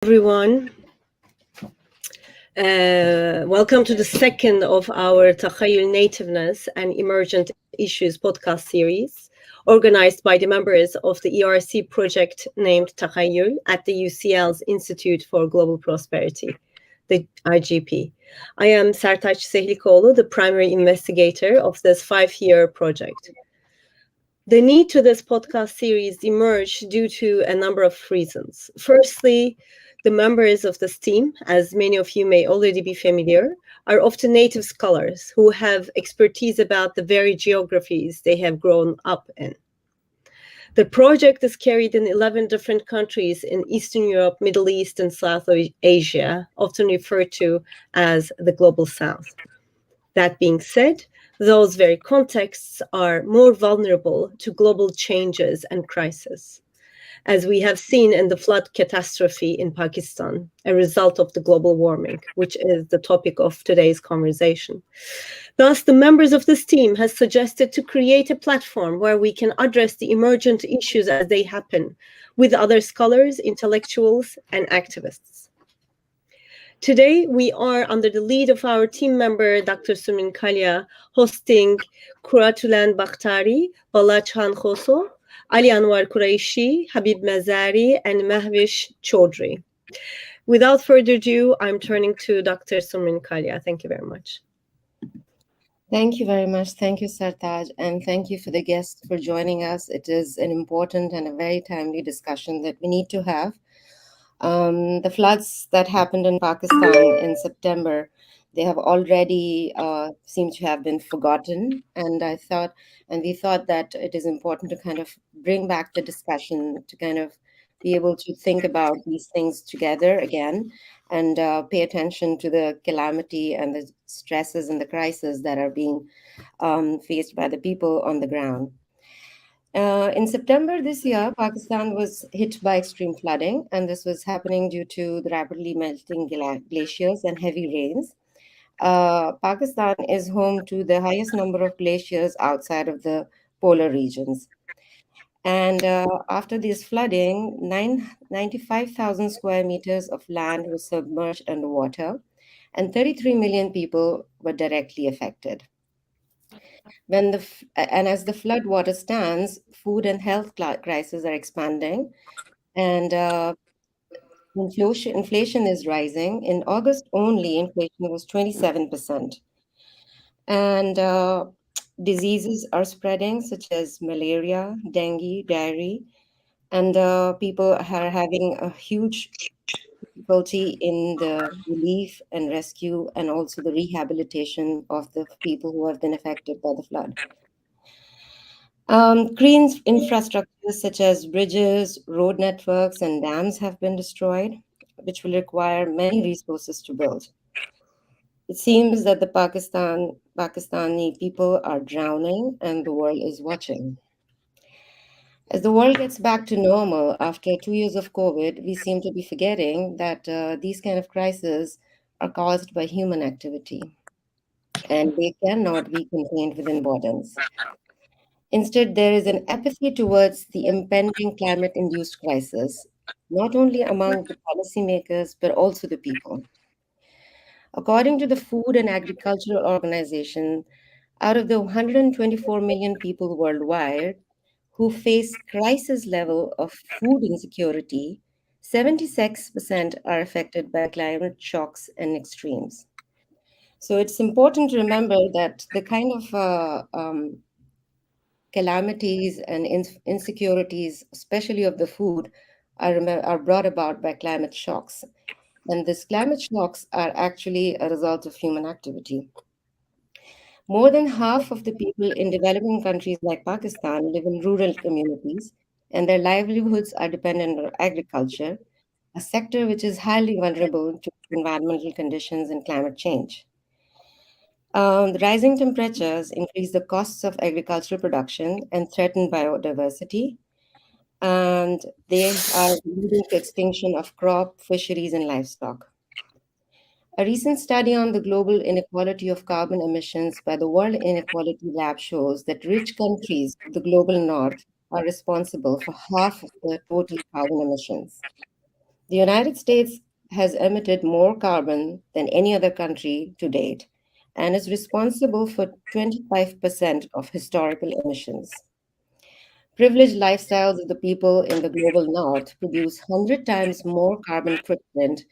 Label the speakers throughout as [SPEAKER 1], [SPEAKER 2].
[SPEAKER 1] Everyone. Welcome to the second of our Takhayyul Nativeness and Emergent Issues podcast series, organized by the members of the ERC project named Takhayyul at the UCL's Institute for Global Prosperity, the IGP. I am Sertaç Sehlikoglu, the primary investigator of this 5-year project. The need to this podcast series emerged due to a number of reasons. Firstly, the members of this team, as many of you may already be familiar, are often native scholars who have expertise about the very geographies they have grown up in. The project is carried in 11 different countries in Eastern Europe, Middle East, and South Asia, often referred to as the Global South. That being said, those very contexts are more vulnerable to global changes and crises, as we have seen in the flood catastrophe in Pakistan, a result of the global warming, which is the topic of today's conversation. Thus, the members of this team has suggested to create a platform where we can address the emergent issues as they happen with other scholars, intellectuals, and activists. Today, we are under the lead of our team member, Dr. Sumrin Kalia, hosting Kuratulan Bakhtari, Balachan Khoso, Ali Anwar Quraishi, Habib Mazari, and Mahvish Chaudhry. Without further ado, I'm turning to Dr. Sumrin Kalia. Thank you very much.
[SPEAKER 2] Thank you very much. Thank you, Sertaç, and thank you for the guests for joining us. It is an important and a very timely discussion that we need to have. The floods that happened in Pakistan in September, they have already seem to have been forgotten. And we thought that it is important to kind of bring back the discussion to kind of be able to think about these things together again and pay attention to the calamity and the stresses and the crises that are being faced by the people on the ground. In September this year, Pakistan was hit by extreme flooding, and this was happening due to the rapidly melting glaciers and heavy rains. Pakistan is home to the highest number of glaciers outside of the polar regions. And after this flooding, 95,000 square meters of land was submerged underwater, and 33 million people were directly affected. As the flood water stands, food and health crises are expanding, and inflation is rising. In August only, inflation was 27%. And diseases are spreading, such as malaria, dengue, diarrhea, and people are having a huge difficulty in the relief and rescue and also the rehabilitation of the people who have been affected by the flood. Green infrastructures such as bridges, road networks, and dams have been destroyed, which will require many resources to build. It seems that the Pakistani people are drowning and the world is watching. As the world gets back to normal after 2 years of COVID, we seem to be forgetting that these kind of crises are caused by human activity and they cannot be contained within borders. Instead, there is an apathy towards the impending climate-induced crisis, not only among the policymakers, but also the people. According to the Food and Agricultural Organization, out of the 124 million people worldwide who face crisis level of food insecurity, 76% are affected by climate shocks and extremes. So it's important to remember that the kind of calamities and insecurities, especially of the food, are brought about by climate shocks. And these climate shocks are actually a result of human activity. More than half of the people in developing countries like Pakistan live in rural communities, and their livelihoods are dependent on agriculture, a sector which is highly vulnerable to environmental conditions and climate change. The rising temperatures increase the costs of agricultural production and threaten biodiversity, and they are leading to extinction of crop, fisheries, and livestock. A recent study on the global inequality of carbon emissions by the World Inequality Lab shows that rich countries of the global north are responsible for half of the total carbon emissions. The United States has emitted more carbon than any other country to date and is responsible for 25% of historical emissions. Privileged lifestyles of the people in the global north produce 100 times more carbon footprint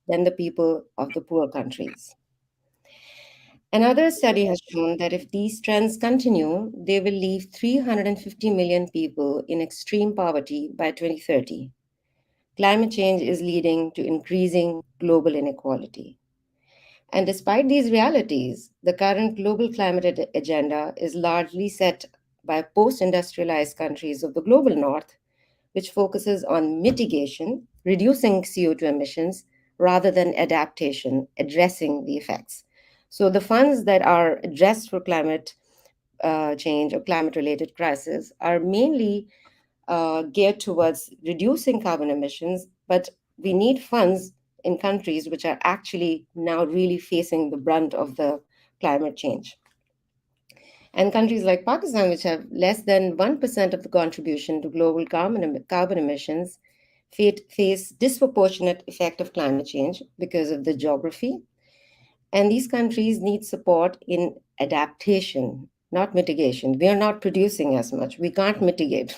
[SPEAKER 2] than the people of the poor countries. Another study has shown that if these trends continue, they will leave 350 million people in extreme poverty by 2030. Climate change is leading to increasing global inequality. And despite these realities, the current global climate agenda is largely set by post industrialized countries of the global north, which focuses on mitigation, reducing CO2 emissions, rather than adaptation, addressing the effects. So the funds that are addressed for climate change or climate related crisis are mainly geared towards reducing carbon emissions, but we need funds in countries which are actually now really facing the brunt of the climate change. And countries like Pakistan, which have less than 1% of the contribution to global carbon emissions, face disproportionate effect of climate change because of the geography. And these countries need support in adaptation, not mitigation. We are not producing as much. We can't mitigate.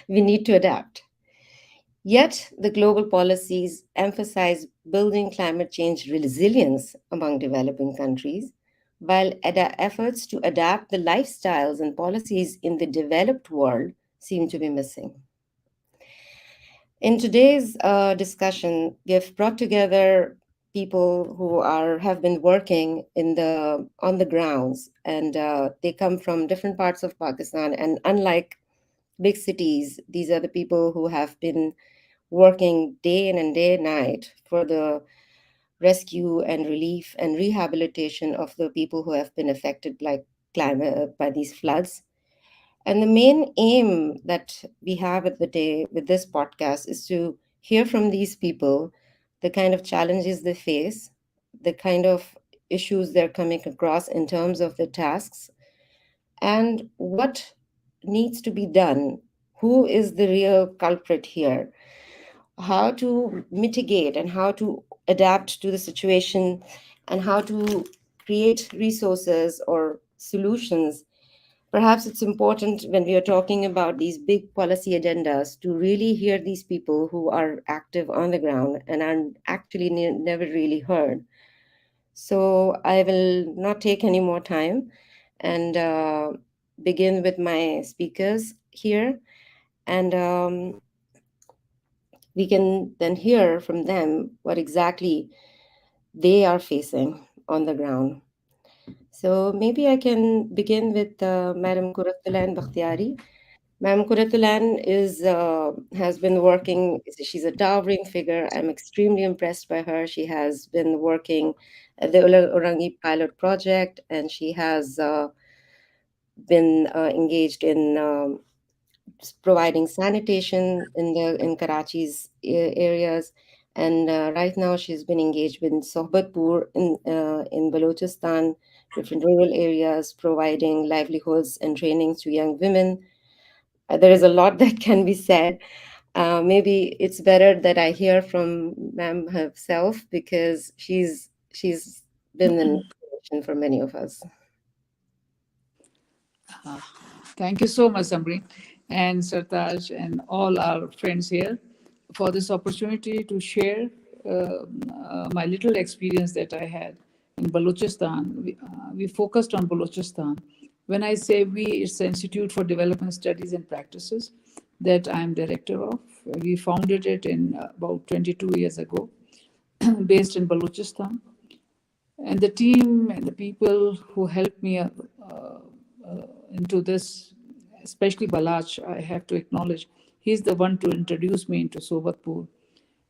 [SPEAKER 2] We need to adapt. Yet, the global policies emphasize building climate change resilience among developing countries, while efforts to adapt the lifestyles and policies in the developed world seem to be missing. In today's discussion, we've brought together people who have been working on the grounds, and they come from different parts of Pakistan. And unlike big cities, these are the people who have been working day in and day night for the rescue and relief and rehabilitation of the people who have been affected by these floods. And the main aim that we have at the day with this podcast is to hear from these people the kind of challenges they face, the kind of issues they're coming across in terms of the tasks, and what needs to be done. Who is the real culprit here? How to mitigate and how to adapt to the situation, and how to create resources or solutions. Perhaps it's important when we are talking about these big policy agendas to really hear these people who are active on the ground and are actually never really heard. So I will not take any more time and begin with my speakers here. And we can then hear from them what exactly they are facing on the ground. So maybe I can begin with Madam Kuratulan Bakhtiari. Madam Kuratulan has been working. She's a towering figure. I'm extremely impressed by her. She has been working at the Orangi Pilot Project, and she has been engaged in providing sanitation in Karachi's areas. And right now, she's been engaged with Sohbatpur in Balochistan, different rural areas, providing livelihoods and trainings to young women. There is a lot that can be said. Maybe it's better that I hear from Ma'am herself because she's been an inspiration for many of us.
[SPEAKER 3] Thank you so much, Sumrin and Sertaç and all our friends here for this opportunity to share my little experience that I had in Balochistan. We focused on Balochistan. When I say we, it's the Institute for Development Studies and Practices that I'm director of. We founded it in about 22 years ago, based in Balochistan. And the team and the people who helped me into this, especially Balach, I have to acknowledge, he's the one to introduce me into Sobatpur.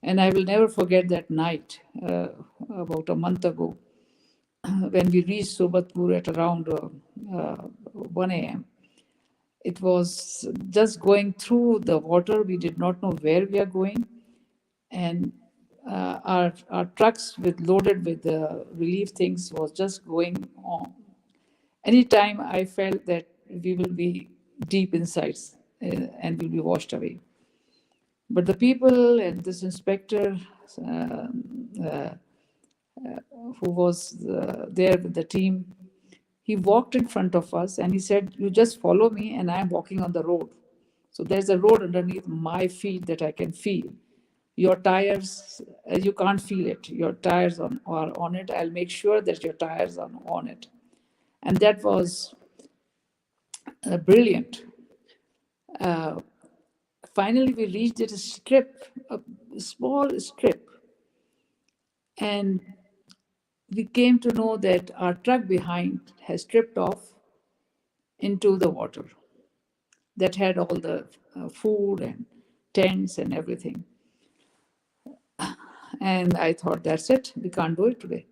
[SPEAKER 3] And I will never forget that night, about a month ago, when we reached Sobatpur at around 1 a.m. It was just going through the water. We did not know where we are going. And our trucks loaded with the relief things was just going on. Anytime I felt that we will be deep inside and will be washed away. But the people and this inspector uh, uh, who was there with the team, he walked in front of us and he said, "You just follow me, and I'm walking on the road. So there's a road underneath my feet that I can feel. Your tires, you can't feel it. Your tires are on it. I'll make sure that your tires are on it." And that was brilliant. Uh, Finally, we reached a strip, a small strip, and we came to know that our truck behind has stripped off into the water that had all the food and tents and everything. And I thought, that's it, we can't do it today.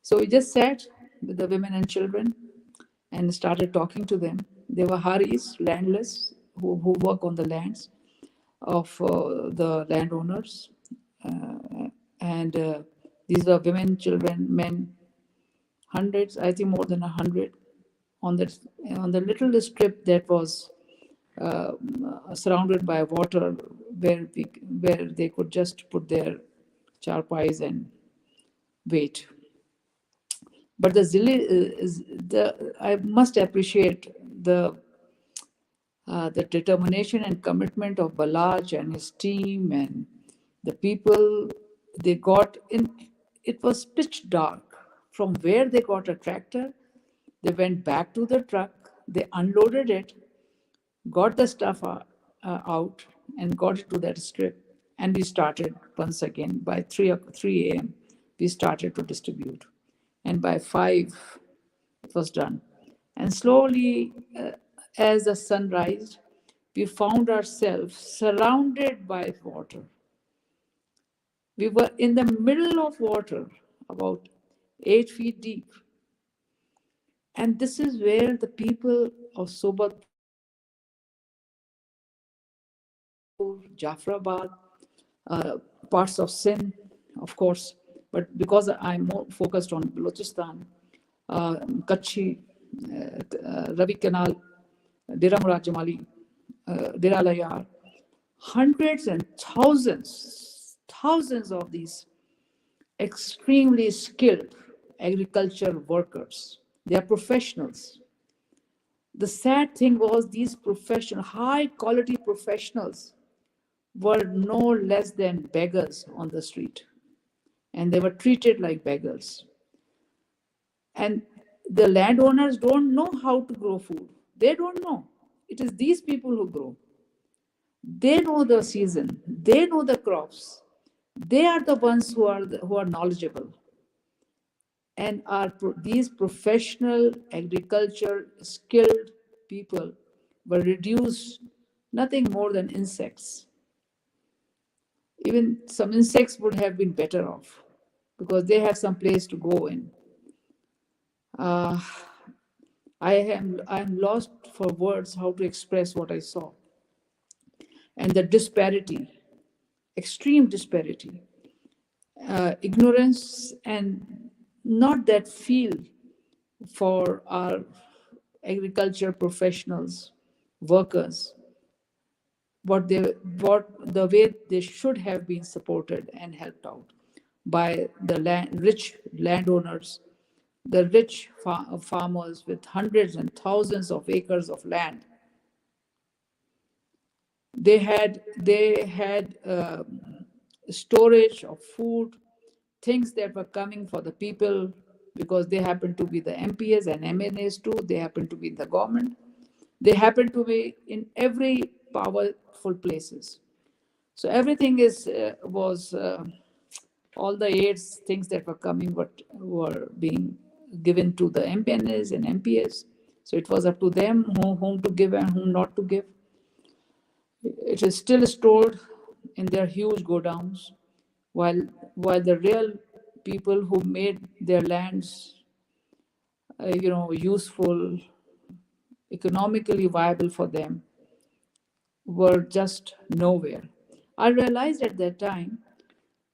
[SPEAKER 3] So we just sat with the women and children and started talking to them. They were Haris, landless, who work on the lands of the landowners. And these were women, children, men, hundreds, I think more than 100, on the little strip that was surrounded by water, where they could just put their charpais and wait. But I must appreciate the determination and commitment of Balaj and his team and the people they got in. It was pitch dark. From where they got a tractor, they went back to the truck, they unloaded it, got the stuff out, and got it to that strip. And we started once again by 3 a.m. We started to distribute. And by 5, it was done. And slowly, as the sun rised, we found ourselves surrounded by water. We were in the middle of water, about 8 feet deep. And this is where the people of Sobatpur, Jafrabad, parts of Sindh, of course, but because I'm more focused on Balochistan, Kutchi, Ravi Canal, Dera Murad Jamali, Dera Layar, hundreds and thousands of these extremely skilled agriculture workers. They are professionals. The sad thing was these high quality professionals were no less than beggars on the street. And they were treated like beggars. And the landowners don't know how to grow food. They don't know. It is these people who grow. They know the season. They know the crops. They are the ones who are knowledgeable. And these professional agriculture skilled people were reduced nothing more than insects. Even some insects would have been better off because they have some place to go in. I am lost for words how to express what I saw. And the disparity, extreme disparity, ignorance, and not that feel for our agriculture professionals, workers, what the way they should have been supported and helped out by the rich landowners, the rich farmers with hundreds and thousands of acres of land. They had storage of food, things that were coming for the people because they happen to be the MPs and MNAs too. They happen to be in the government. They happen to be in every powerful places. So everything was all the aids, things that were coming, were being given to the MPNs and MPs. So it was up to them whom to give and whom not to give. It is still stored in their huge godowns, while the real people who made their lands, useful, economically viable for them, were just nowhere. I realized at that time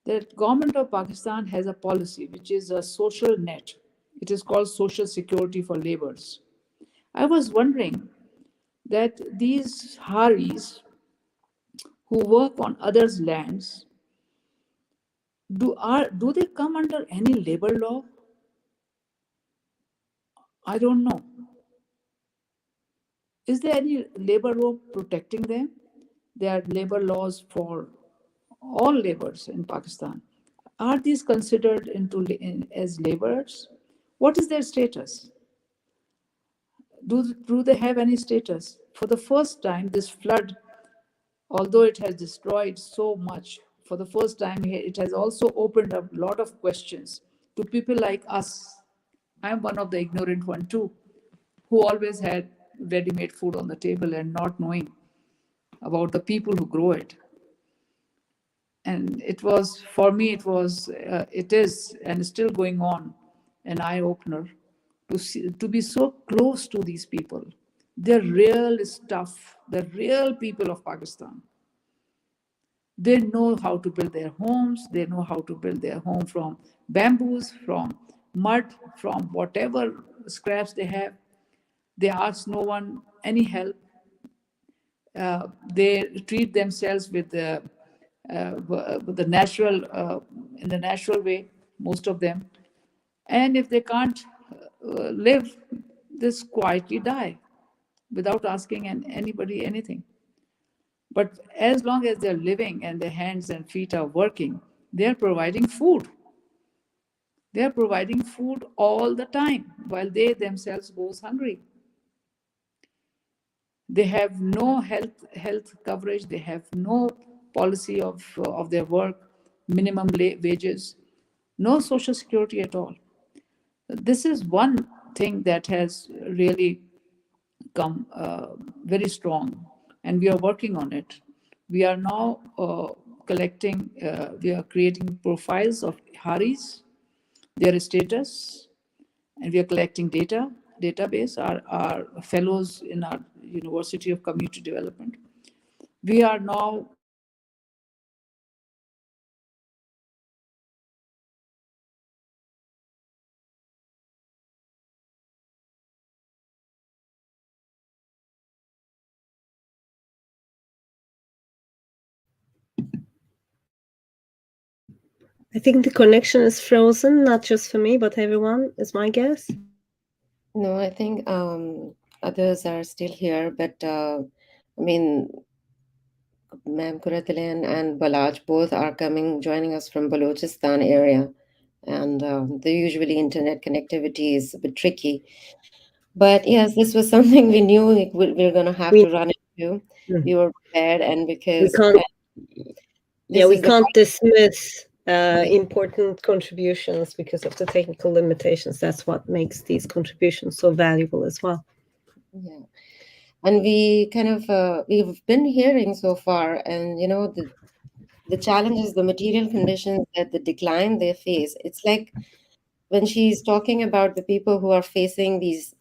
[SPEAKER 3] that government of Pakistan has a policy which is a social net. It is called Social Security for Laborers. I was wondering that these Haris who work on others' lands, do they come under any labor law? I don't know. Is there any labor law protecting them? There are labor laws for all laborers in Pakistan. Are these considered as laborers? What is their status? Do they have any status? For the first time, this flood, although it has destroyed so much, for the first time, it has also opened up a lot of questions to people like us. I'm one of the ignorant one too, who always had ready-made food on the table and not knowing about the people who grow it. And it was, for me, it is, and still going on, an eye-opener to be so close to these people. They're real stuff, the real people of Pakistan. They know how to build their homes. They know how to build their home from bamboos, from mud, from whatever scraps they have. They ask no one any help. They treat themselves with the natural, in the natural way, most of them. And if they can't live, they quietly die without asking anybody anything. But as long as they're living and their hands and feet are working, they're providing food. They're providing food all the time while they themselves goes hungry. They have no health coverage. They have no policy of their work, minimum wages, no social security at all. This is one thing that has really come very strong, and we are working on it. We are now we are creating profiles of Haris, their status, and we are collecting database, our fellows in our University of Community Development. We are now
[SPEAKER 1] I think the connection is frozen, not just for me, but everyone, is my guess.
[SPEAKER 2] No, I think others are still here, but I mean, Ma'am Kuratilan and Balaj both are joining us from Balochistan area, and the usually internet connectivity is a bit tricky. But yes, this was something we knew we were going to have
[SPEAKER 1] We-
[SPEAKER 2] to run into.
[SPEAKER 1] Mhm.
[SPEAKER 2] We were prepared, and
[SPEAKER 1] We
[SPEAKER 2] because
[SPEAKER 1] can't,
[SPEAKER 2] this
[SPEAKER 1] we
[SPEAKER 2] is the
[SPEAKER 1] can't dismiss
[SPEAKER 2] Yeah.
[SPEAKER 1] important contributions because of the technical limitations. That's what makes these contributions so valuable as well.
[SPEAKER 2] Yeah. And we kind of we've been hearing so far, and the challenges, the material conditions that the decline they face. It's like when she's talking about the people who are facing these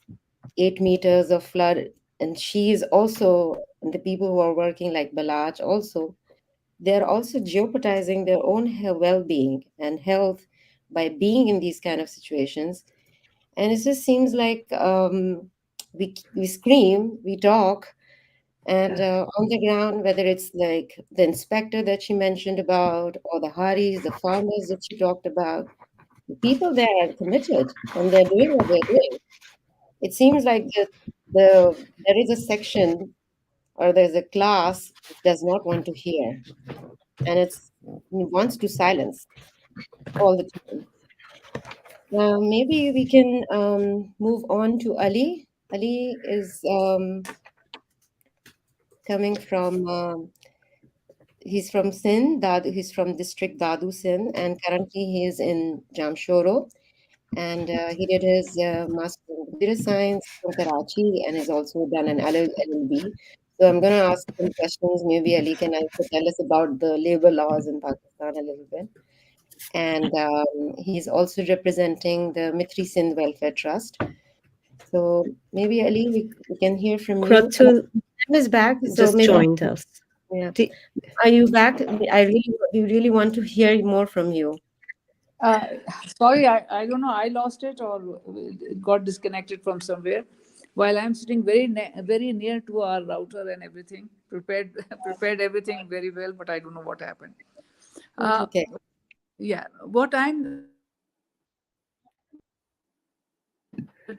[SPEAKER 2] 8 meters of flood, and she's also and the people who are working like Balaj also, they're also jeopardizing their own well-being and health by being in these kind of situations. And it just seems like we scream, we talk, and on the ground, whether it's like the inspector that she mentioned about, or the Haris, the farmers that she talked about, the people there are committed and they're doing what they're doing. It seems like there is a section or there's a class that does not want to hear, and it wants to silence all the time. Maybe we can move on to Ali. Ali is coming from. He's from Sindh. He's from district Dadu Sindh, and currently he is in Jamshoro. And he did his master in computer science from Karachi, and has also done an LLB. So I'm going to ask some questions. Maybe Ali can also tell us about the labor laws in Pakistan a little bit. And he's also representing the Mithri Sindh Welfare Trust. So maybe Ali, we can hear from you.
[SPEAKER 1] Kratul
[SPEAKER 2] Sam is back, so
[SPEAKER 1] just
[SPEAKER 2] maybe
[SPEAKER 1] joined us.
[SPEAKER 2] yeah.
[SPEAKER 1] The-
[SPEAKER 2] Are you back? We really want to hear more from you.
[SPEAKER 3] sorry, I don't know, I lost it or it got disconnected from somewhere. while I'm sitting very near to our router and everything, prepared prepared everything very well, but I don't know what happened.
[SPEAKER 2] It's
[SPEAKER 3] Uh,
[SPEAKER 2] okay.
[SPEAKER 3] yeah, what I'm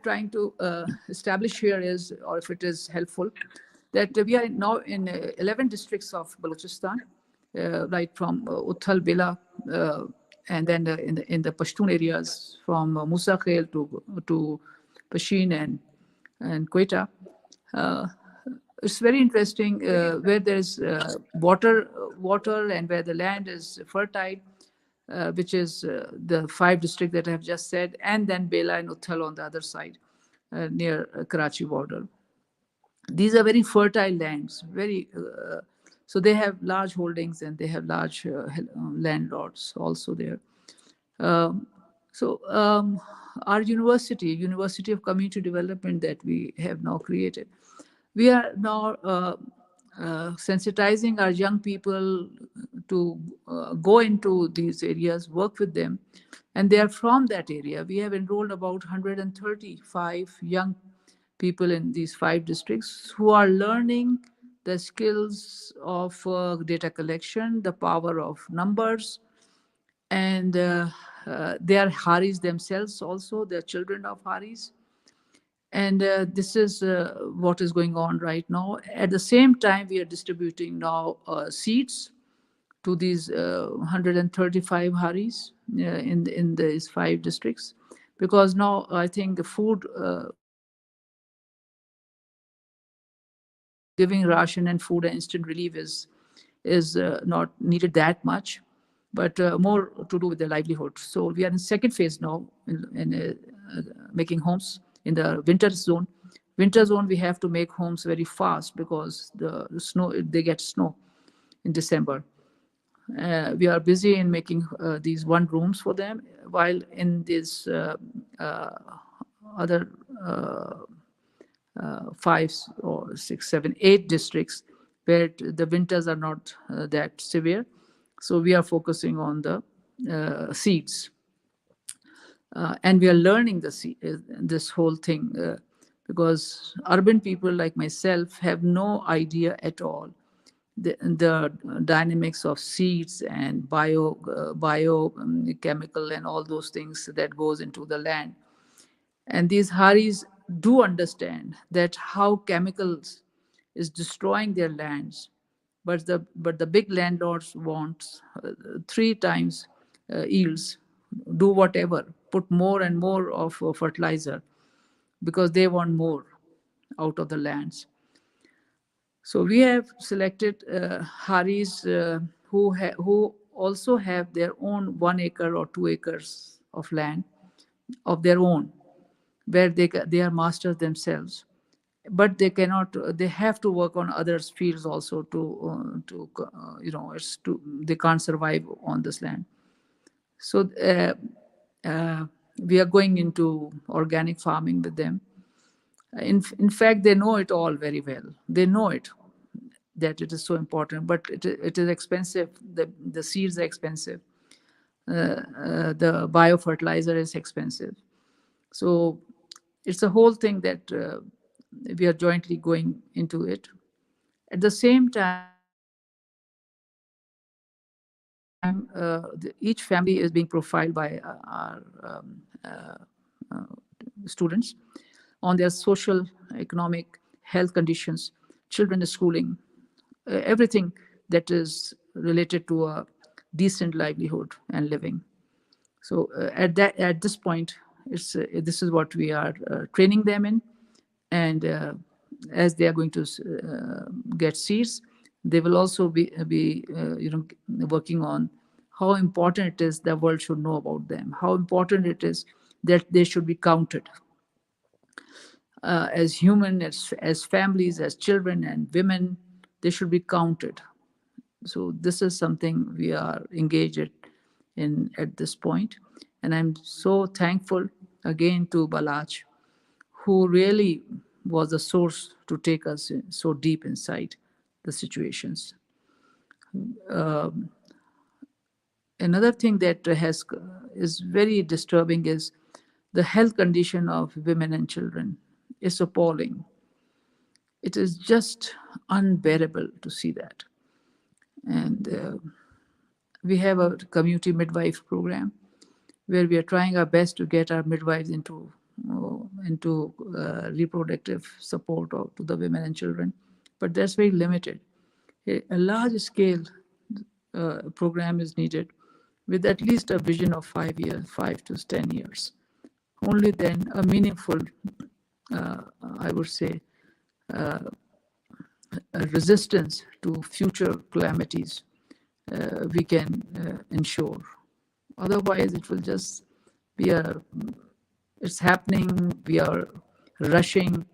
[SPEAKER 3] trying to establish here is, or if it is helpful, that we are now in 11 districts of Balochistan, right from Uthal, Bila, and then in the Pashtun areas from Musa Khel to Pashin and Quetta. Uh, it's very interesting where there's water and where the land is fertile, which is the 5 districts that I have just said, and then Bela and Uthal on the other side, near Karachi border. These are very fertile lands, so they have large holdings and they have large landlords also there. Um, so our University of Community Development that we have now created, we are now sensitizing our young people to go into these areas, work with them, and they are from that area. We have enrolled about 135 young people in these 5 districts who are learning the skills of data collection, the power of numbers, and they are Haris themselves also. They're children of Haris. And this is what is going on right now. At the same time, we are distributing now seeds to these 135 Haris in these 5 districts, because now I think the food, giving ration and food and instant relief is not needed that much, but more to do with their livelihood. So we are in second phase now in making homes in the winter zone. Winter zone, we have to make homes very fast because the snow, they get snow in December. We are busy in making these one rooms for them, while in this uh, other 5 or 6, 7, 8 districts where the winters are not that severe. So we are focusing on the seeds. And we are learning this whole thing because urban people like myself have no idea at all the dynamics of seeds and biochemical and all those things that goes into the land. And these Haris do understand that how chemicals is destroying their lands, but the big landlords want 3 times yields, do whatever, put more and more of fertilizer because they want more out of the lands. So we have selected Haris who also have their own 1 acre or 2 acres of land of their own, where they are masters themselves, but they cannot. They have to work on others' fields also it's to they can't survive on this land. So we are going into organic farming with them. In fact, they know it all very well. They know it that it is so important, but it is expensive. The seeds are expensive. The biofertilizer is expensive. So it's a whole thing that we are jointly going into it. At the same time, each family is being profiled by our students on their social, economic, health conditions, children schooling, everything that is related to a decent livelihood and living. So at this point, this is what we are training them in, and as they are going to get seeds, they will also be working on how important it is the world should know about them, how important it is that they should be counted as human, as families, as children and women. They should be counted. So this is something we are engaged in at this point. And I'm so thankful again to Balaj, who really was the source to take us so deep inside the situations. Another thing that is very disturbing is the health condition of women and children is appalling. It is just unbearable to see that. And we have a community midwife program where we are trying our best to get our midwives into reproductive support to the women and children, but that's very limited. A large scale program is needed with at least a vision of 5 years, 5 to 10 years. Only then a meaningful, I would say, a resistance to future calamities we can ensure. Otherwise, it will just be it's happening, we are rushing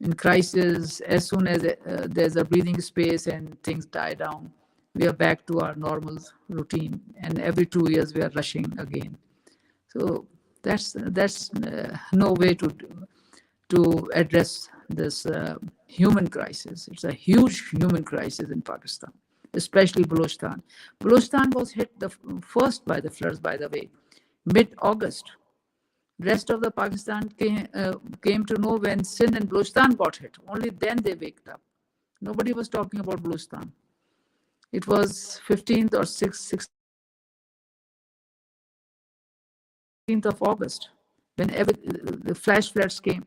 [SPEAKER 3] in crisis. As soon as there's a breathing space and things die down, we are back to our normal routine. And every 2 years, we are rushing again. So that's no way to address this human crisis. It's a huge human crisis in Pakistan, especially Balochistan. Balochistan was hit the first by the floods, by the way, mid-August. Rest of the Pakistan came to know when Sindh and Balochistan got hit. Only then they waked up. Nobody was talking about Balochistan. It was 15th or 16th of August when the flash floods came,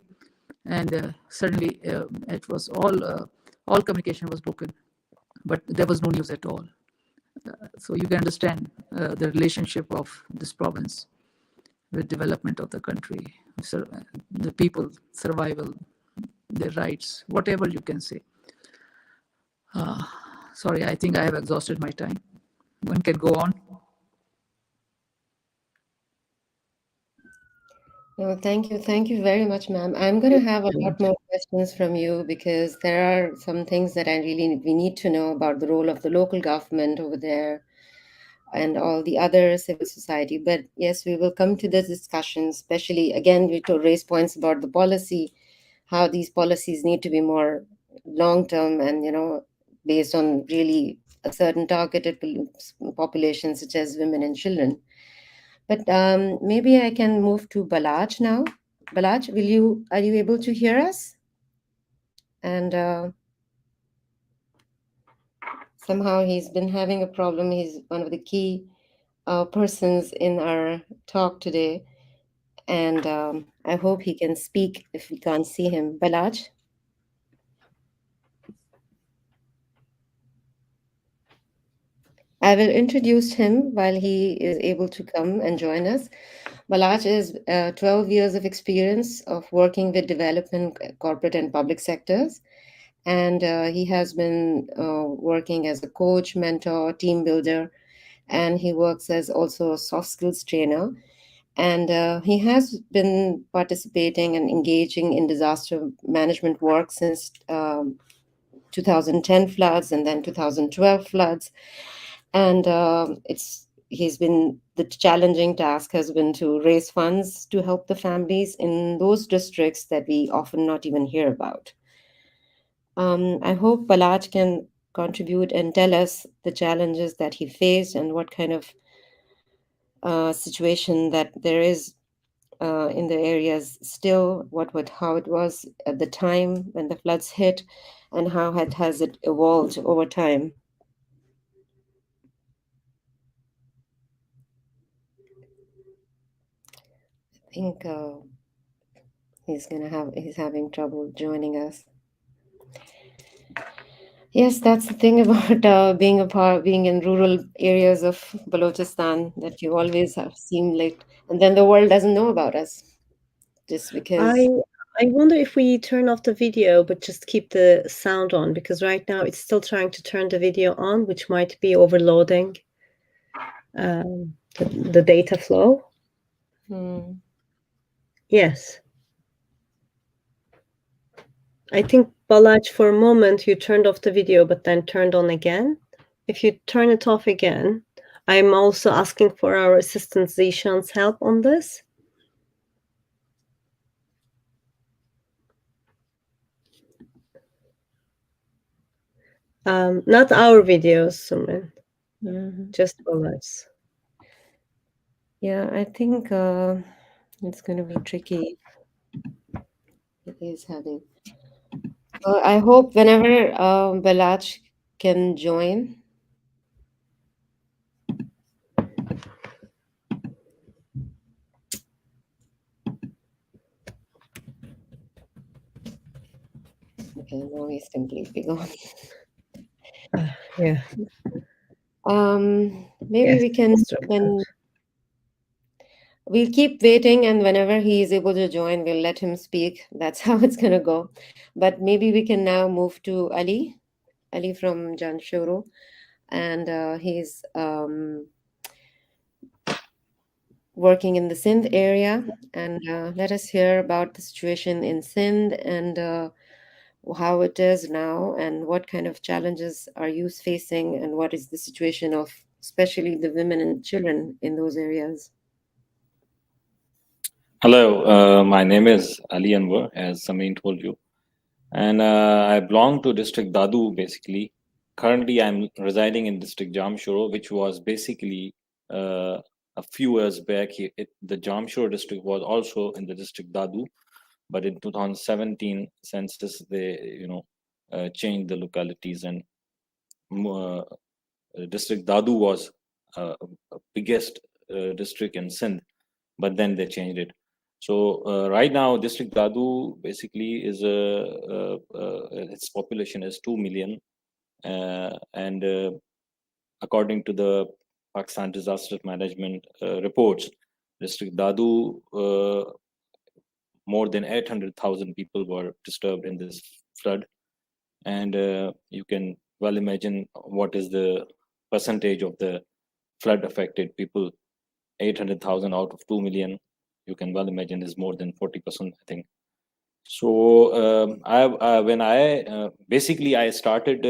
[SPEAKER 3] and suddenly it was all communication was broken, but there was no news at all. So you can understand the relationship of this province with development of the country, the people, survival, their rights, whatever you can say. Sorry, I think I have exhausted my time. One can go on.
[SPEAKER 2] No, thank you. Thank you very much, ma'am. I'm going to have a lot more questions from you because there are some things that we need to know about the role of the local government over there and all the other civil society. But yes, we will come to this discussion, especially again, we to raise points about the policy, how these policies need to be more long-term and, based on really a certain targeted population, such as women and children. But maybe I can move to Balaj now. Balaj, are you able to hear us? And somehow he's been having a problem. He's one of the key persons in our talk today. And I hope he can speak if we can't see him. Balaj? I will introduce him while he is able to come and join us. Balaj is 12 years of experience of working with development, corporate and public sectors. And he has been working as a coach, mentor, team builder, and he works as also a soft skills trainer. And he has been participating and engaging in disaster management work since 2010 floods and then 2012 floods. And the challenging task has been to raise funds to help the families in those districts that we often not even hear about. I hope Balaj can contribute and tell us the challenges that he faced and what kind of situation that there is in the areas still, how it was at the time when the floods hit, and how has it evolved over time. I think he's having trouble joining us. Yes, that's the thing about being in rural areas of Balochistan, that you always have seemed like, and then the world doesn't know about us just because.
[SPEAKER 1] I wonder if we turn off the video but just keep the sound on, because right now it's still trying to turn the video on, which might be overloading the data flow. Yes. I think, Balaj, for a moment you turned off the video but then turned on again. If you turn it off again, I'm also asking for our assistant Zishan's help on this. Not our videos, Sumrin. Just Balaj's.
[SPEAKER 2] Yeah, I think it's going to be tricky. It is heavy. I hope whenever Balaj can join. Okay, now he's completely gone.
[SPEAKER 1] Yeah.
[SPEAKER 2] Maybe
[SPEAKER 1] Yes.
[SPEAKER 2] we can, when we'll keep waiting, and whenever he is able to join, we'll let him speak. That's how it's gonna go. But maybe we can now move to Ali from Janshoro, and he's working in the Sindh area. And let us hear about the situation in Sindh and how it is now, and what kind of challenges are you facing, and what is the situation of especially the women and children in those areas.
[SPEAKER 4] Hello, my name is Ali Anwar, as Samin told you, and I belong to District Dadu basically. Currently, I'm residing in District Jamshoro, which was basically a few years back. The Jamshoro district was also in the District Dadu, but in 2017 census, they changed the localities, and uh, District Dadu was biggest district in Sindh, but then they changed it. So right now, District Dadu basically is its population is 2 million, and according to the Pakistan Disaster Management reports, District Dadu, more than 800,000 people were disturbed in this flood, and you can well imagine what is the percentage of the flood affected people. 800,000 out of 2 million, you can well imagine, is more than 40%, I think. So when I basically I started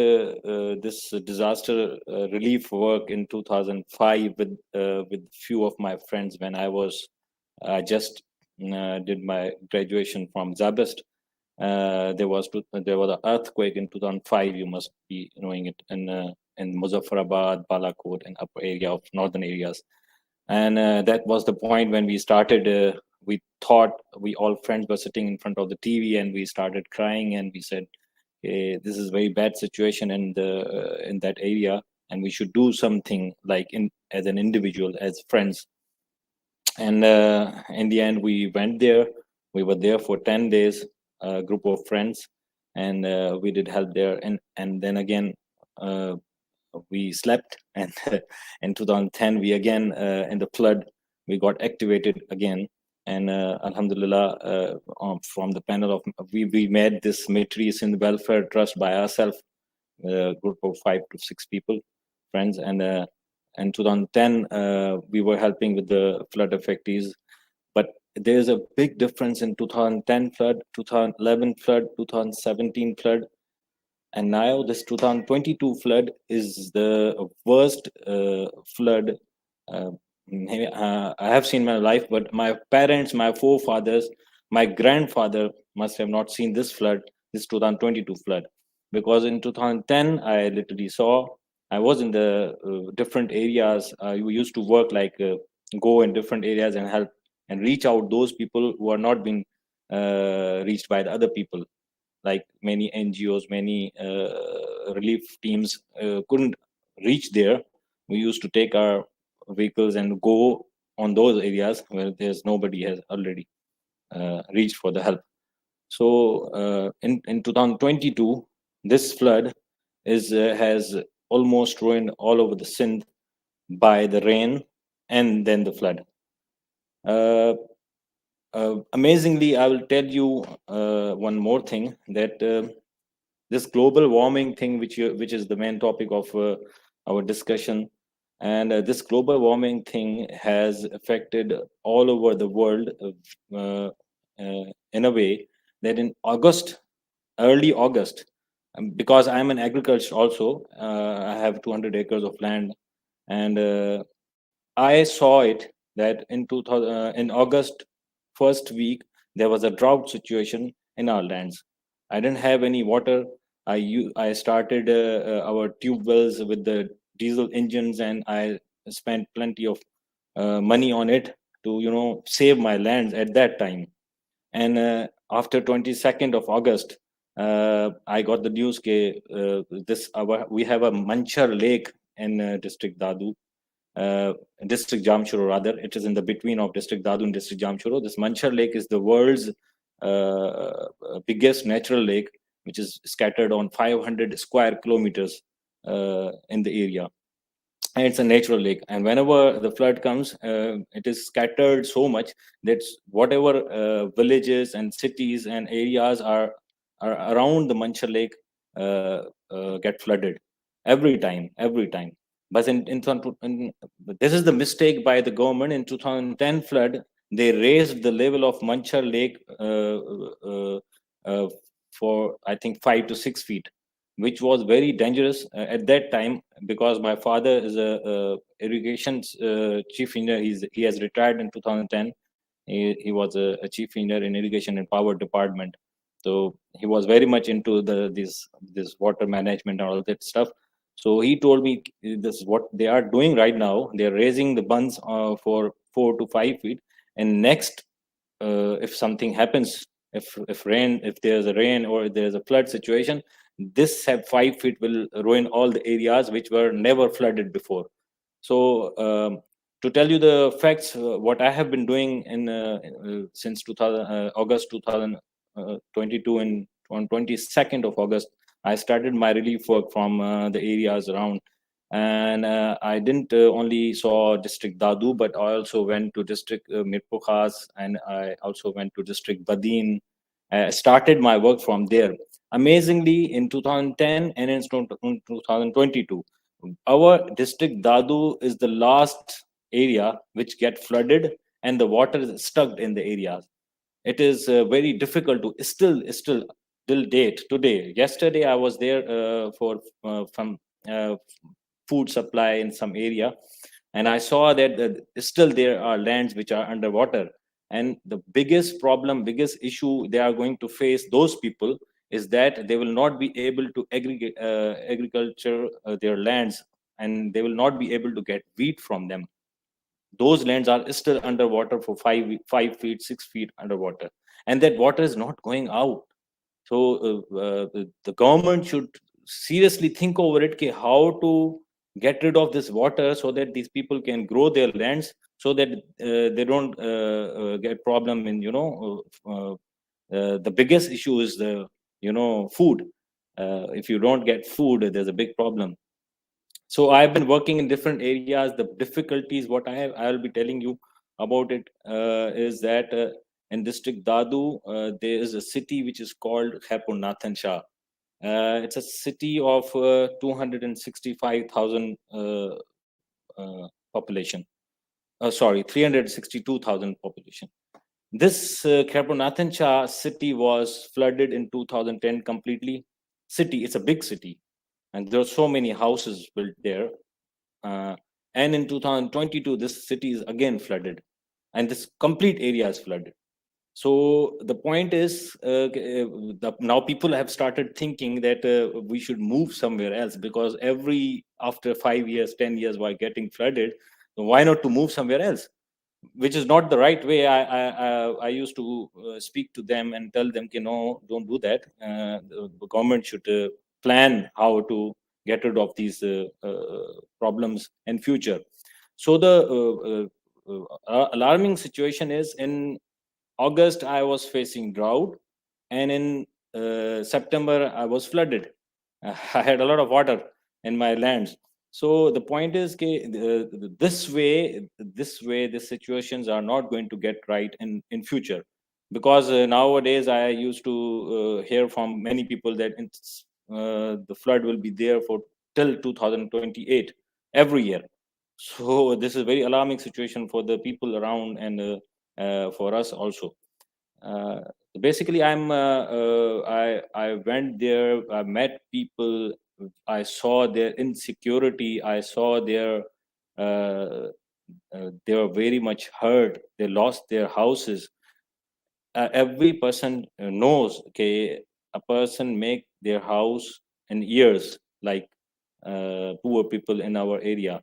[SPEAKER 4] this disaster relief work in 2005 with few of my friends when I just did my graduation from Zabest. There was an earthquake in 2005. You must be knowing it in Muzaffarabad, Balakot, and upper area of northern areas. And that was the point when we started. We thought, we all friends were sitting in front of the TV, and we started crying, and we said, "This is a very bad situation in that area, and we should do something like as an individual, as friends." And in the end, we went there. We were there for 10 days, a group of friends, and we did help there. And then again, we slept, and in 2010 we again in the flood we got activated again, and alhamdulillah, from the panel of we made this Matrice in the welfare trust by ourselves, a group of 5 to 6 people, friends, and in 2010 we were helping with the flood affectees. But there's a big difference in 2010 flood, 2011 flood, 2017 flood, and now this 2022 flood is the worst flood I have seen in my life. But my parents, my forefathers, my grandfather must have not seen this flood, this 2022 flood, because in 2010 I literally saw. I was in the different areas. We used to work like go in different areas and help and reach out those people who are not being reached by the other people, like many NGOs, many relief teams couldn't reach there. We used to take our vehicles and go on those areas where there's nobody has already reached for the help. So in 2022, this flood has almost ruined all over the Sindh by the rain and then the flood. Amazingly, I will tell you one more thing, that this global warming thing, which is the main topic of our discussion, and this global warming thing has affected all over the world in a way that in August, early August, because I'm an agriculture also, I have 200 acres of land, and I saw it that in 2000, in August first week there was a drought situation in our lands. I didn't have any water. I started our tube wells with the diesel engines, and I spent plenty of money on it to save my lands at that time. And after 22nd of August, I got the news we have a Manchar Lake in district Dadu, district Jamshoro rather. It is in the between of district Dadu and district Jamshoro. This Manchar Lake is the world's biggest natural lake, which is scattered on 500 square kilometers in the area. And it's a natural lake, and whenever the flood comes, it is scattered so much that whatever villages and cities and areas are around the Manchar Lake get flooded every time. But this is the mistake by the government. In 2010 flood, they raised the level of Manchar Lake for I think 5 to 6 feet, which was very dangerous at that time, because my father is a irrigation chief engineer. He has retired in 2010. He was a chief engineer in irrigation and power department, so he was very much into this water management and all that stuff. So he told me, this is what they are doing right now. They are raising the bunds for 4 to 5 feet, and next, if something happens, if there's a rain or there's a flood situation, this 5 feet will ruin all the areas which were never flooded before. So to tell you the facts, what I have been doing since 2000 August 2022, and on 22nd of August, I started my relief work from the areas around. And I didn't only saw district Dadu, but I also went to district Mirpukhas, and I also went to district Badin. Started my work from there. Amazingly, in 2010 and in 2022, our district Dadu is the last area which get flooded, and the water is stuck in the areas. It is very difficult to still till date today. Yesterday I was there for from food supply in some area, and I saw that still there are lands which are underwater. And the biggest problem, biggest issue they are going to face, those people, is that they will not be able to aggregate agriculture their lands, and they will not be able to get wheat from them. Those lands are still underwater for 5 feet 6 feet underwater, and that water is not going out. So the government should seriously think over it, how to get rid of this water so that these people can grow their lands, so that they don't get problem in the biggest issue is the food. If you don't get food, there's a big problem. So I've been working in different areas. The difficulties, what I'll be telling you about it, is that in district Dadu, there is a city which is called Khairpur Nathan Shah. It's a city of 265,000 population. Sorry, 362,000 population. This Khairpur Nathan Shah city was flooded in 2010 completely. It's a big city, and there are so many houses built there. And in 2022, this city is again flooded, and this complete area is flooded. So the point is, now people have started thinking that we should move somewhere else, because after 5 years, 10 years, while getting flooded, so why not to move somewhere else? Which is not the right way. I used to speak to them and tell them, no, don't do that. The government should plan how to get rid of these problems in future. So the alarming situation is, in August I was facing drought, and in September I was flooded. I had a lot of water in my lands. So the point is, this way, the situations are not going to get right in future, because nowadays I used to hear from many people that the flood will be there for till 2028 every year. So this is a very alarming situation for the people around, and for us also. Uh, Basically, I went there. I met people. I saw their insecurity. I saw they were very much hurt. They lost their houses. Every person knows, okay, a person make their house in years, like poor people in our area.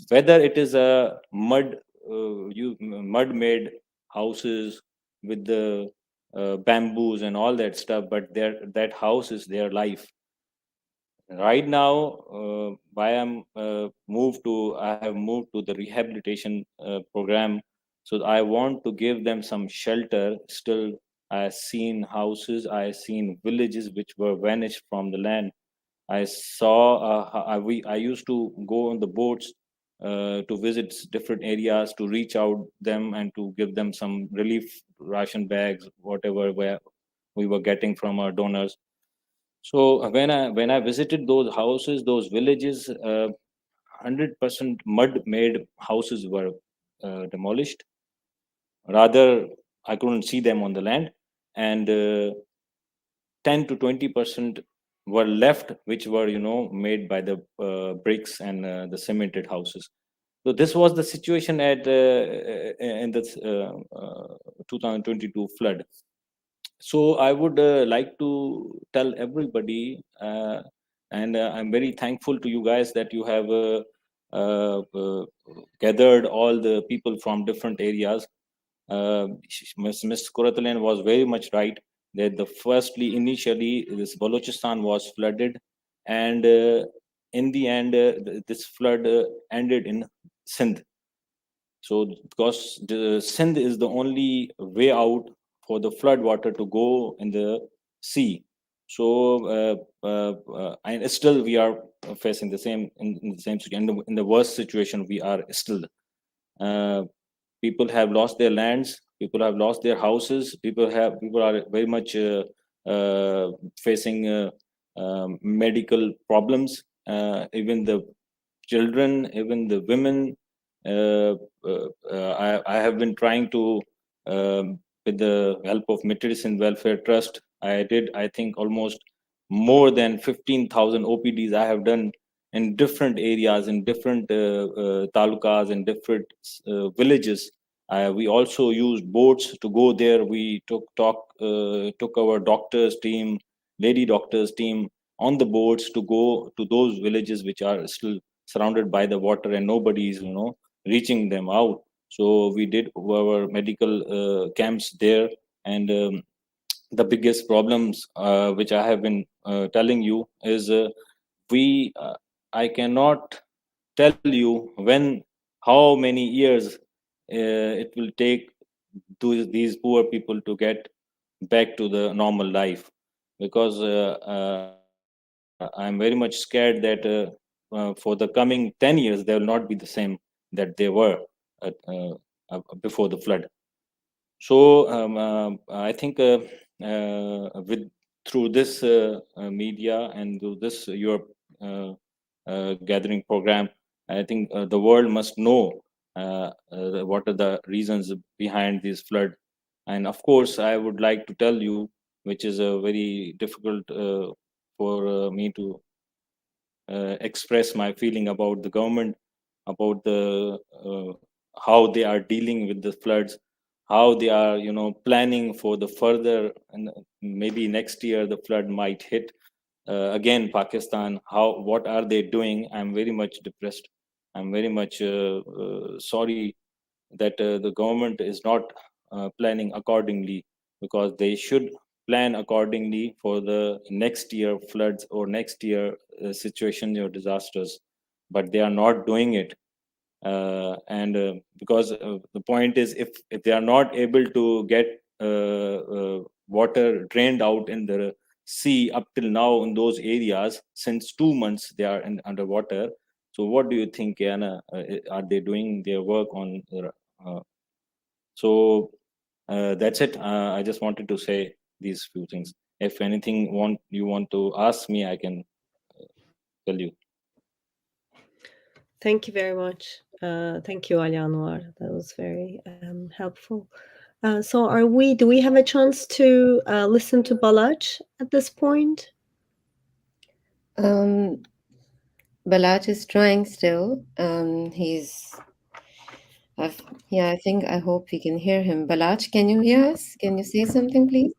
[SPEAKER 4] Whether it is a mud made houses with the bamboos and all that stuff, but that house is their life. Right now, I have moved to the rehabilitation program, so I want to give them some shelter. Still, I've seen houses, I've seen villages which were vanished from the land. I saw, I used to go on the boats to visit different areas, to reach out them and to give them some relief ration bags, whatever where we were getting from our donors. So when I visited those houses, those villages, 100% mud made houses were demolished. Rather, I couldn't see them on the land, and 10 to 20% were left, which were made by the bricks and the cemented houses. So this was the situation at in the 2022 flood. So I would like to tell everybody, and I'm very thankful to you guys that you have gathered all the people from different areas. Ms. Kuratalan was very much right that initially this Balochistan was flooded, and in the end this flood ended in Sindh. So because the Sindh is the only way out for the flood water to go in the sea. So and still we are facing the same in the same situation. In the worst situation we are still. Uh, People have lost their lands, people have lost their houses, people are very much facing medical problems, even the children, even the women. I have been trying to, with the help of Medicine Welfare Trust, I think almost more than 15,000 OPDs I have done in different areas, in different talukas, in different villages. We also used boats to go there. We took our doctors team, lady doctors team on the boats to go to those villages which are still surrounded by the water and nobody is reaching them out. So we did our medical camps there, and the biggest problems which I have been telling you is we I cannot tell you how many years it will take these poor people to get back to the normal life, because I'm very much scared that for the coming 10 years they will not be the same that they were before the flood. So I think with through this media and through this your gathering program, I think the world must know what are the reasons behind this flood. And of course, I would like to tell you, which is a very difficult for me to express my feeling about the government, about the how they are dealing with the floods, how they are planning for the further, and maybe next year the flood might hit again Pakistan. What are they doing? I'm very much depressed. I'm very much sorry that the government is not planning accordingly, because they should plan accordingly for the next year floods or next year situations or disasters, but they are not doing it. And because the point is, if they are not able to get water drained out in the sea up till now in those areas, since 2 months they are underwater. So what do you think, Anna? Are they doing their work on uh, so that's it. I just wanted to say these few things. If anything you want to ask me, I can tell you.
[SPEAKER 1] Thank you very much. Thank you, Ali Anwar. That was very helpful. So do we have a chance to listen to Balaj at this point?
[SPEAKER 2] Balaj is trying still. I hope we can hear him. Balaj, can you hear us? Can you say something, please?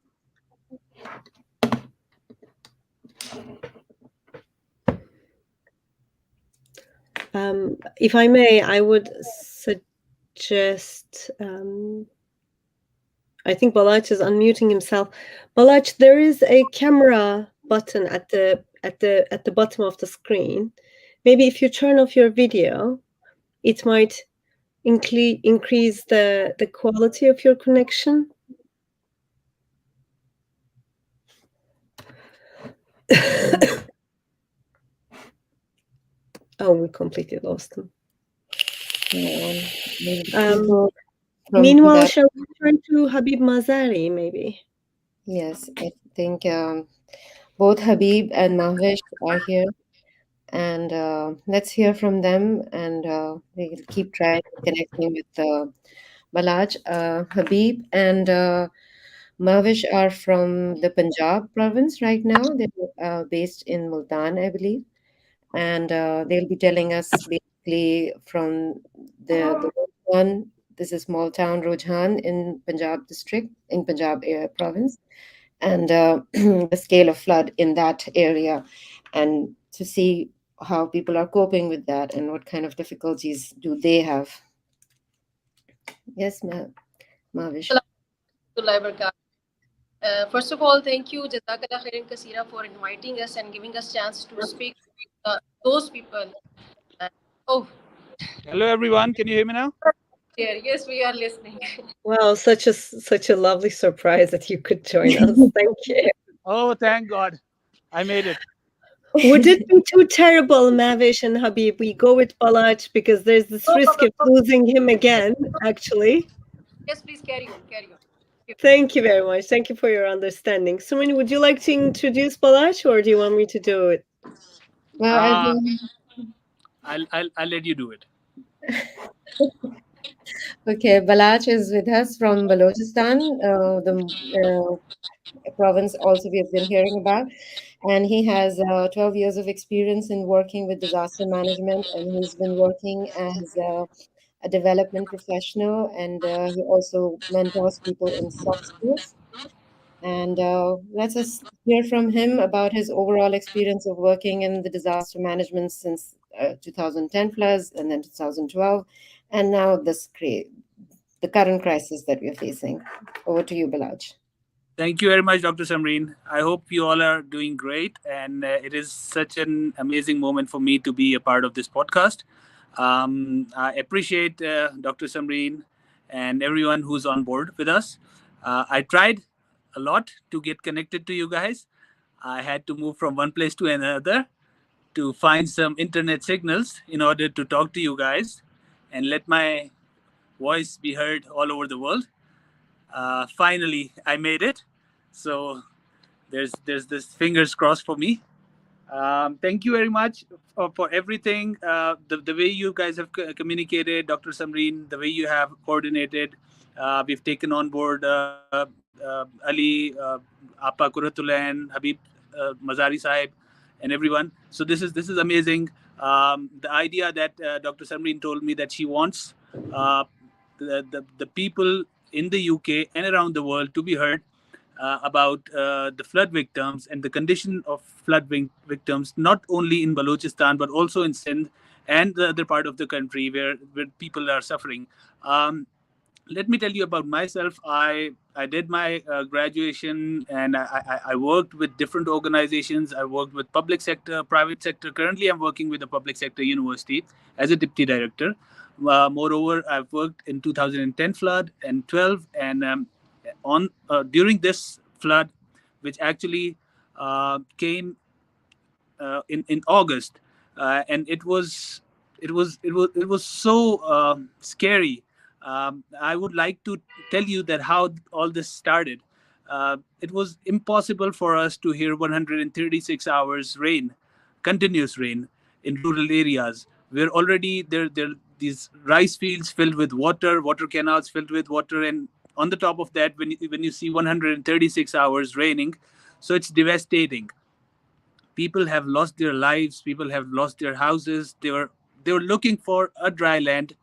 [SPEAKER 1] If I may, I would suggest I think Balaj is unmuting himself. Balaj, there is a camera button at the bottom of the screen. Maybe if you turn off your video, it might increase the quality of your connection. Oh, we completely lost him. Meanwhile, shall we turn to Habib Mazari, maybe?
[SPEAKER 2] Yes, I think both Habib and Mahwish are here, and let's hear from them, and we'll keep trying connecting with Balaj. Habib and Mahwish are from the Punjab province right now. They're based in Multan, I believe, and they'll be telling us basically from the Rojhan. This is small town Rojhan in Punjab district in Punjab province, and the scale of flood in that area, and to see how people are coping with that and what kind of difficulties do they have. Yes, Mahwish.
[SPEAKER 5] First of all, thank you, Jazakallah Khairan Kasira, for inviting us and giving us chance to speak to those people. Oh,
[SPEAKER 6] hello everyone. Can you hear me now?
[SPEAKER 5] Yes, we are listening.
[SPEAKER 1] Wow, such a lovely surprise that you could join us. Thank you.
[SPEAKER 6] Oh, thank God, I made it.
[SPEAKER 1] Would it be too terrible, Mahwish and Habib? We go with Balaj because there's this risk of losing him again, actually.
[SPEAKER 5] Yes, please carry on.
[SPEAKER 1] Thank you very much. Thank you for your understanding. Sumrin, would you like to introduce Balaj, or do you want me to do it?
[SPEAKER 2] Well,
[SPEAKER 6] I'll let you do it.
[SPEAKER 2] Okay, Balaj is with us from Balochistan, the province also we have been hearing about. And he has 12 years of experience in working with disaster management, and he's been working as a development professional, and he also mentors people in soft skills. And let's us hear from him about his overall experience of working in the disaster management since 2010 floods and then 2012, and now the current crisis that we're facing. Over to you, Balaj.
[SPEAKER 6] Thank you very much, Dr. Sumrin. I hope you all are doing great, and it is such an amazing moment for me to be a part of this podcast. I appreciate Dr. Sumrin and everyone who's on board with us. I tried a lot to get connected to you guys. I had to move from one place to another to find some internet signals in order to talk to you guys and let my voice be heard all over the world. Finally, I made it. So there's this fingers crossed for me. Thank you very much for everything. The way you guys have communicated, Dr. Sumrin, the way you have coordinated. We've taken on board Ali, Apa Kuratulan, Habib Mazari Sahib, and everyone. So this is amazing. The idea that Dr. Sumrin told me that she wants the people in the UK and around the world to be heard about the flood victims and the condition of flood victims, not only in Balochistan, but also in Sindh and the other part of the country where people are suffering. Let me tell you about myself. I did my graduation, and I worked with different organizations. I worked with public sector, private sector. Currently, I'm working with a public sector university as a deputy director. Moreover, I've worked in 2010 flood and 12, and during this flood, which actually came in August, and it was so scary. I would like to tell you that how all this started. It was impossible for us to hear 136 hours rain, continuous rain in rural areas. We're already there these rice fields filled with water canals filled with water, and on the top of that, when you see 136 hours raining, so it's devastating. People have lost their lives, people have lost their houses. They were looking for a dry land,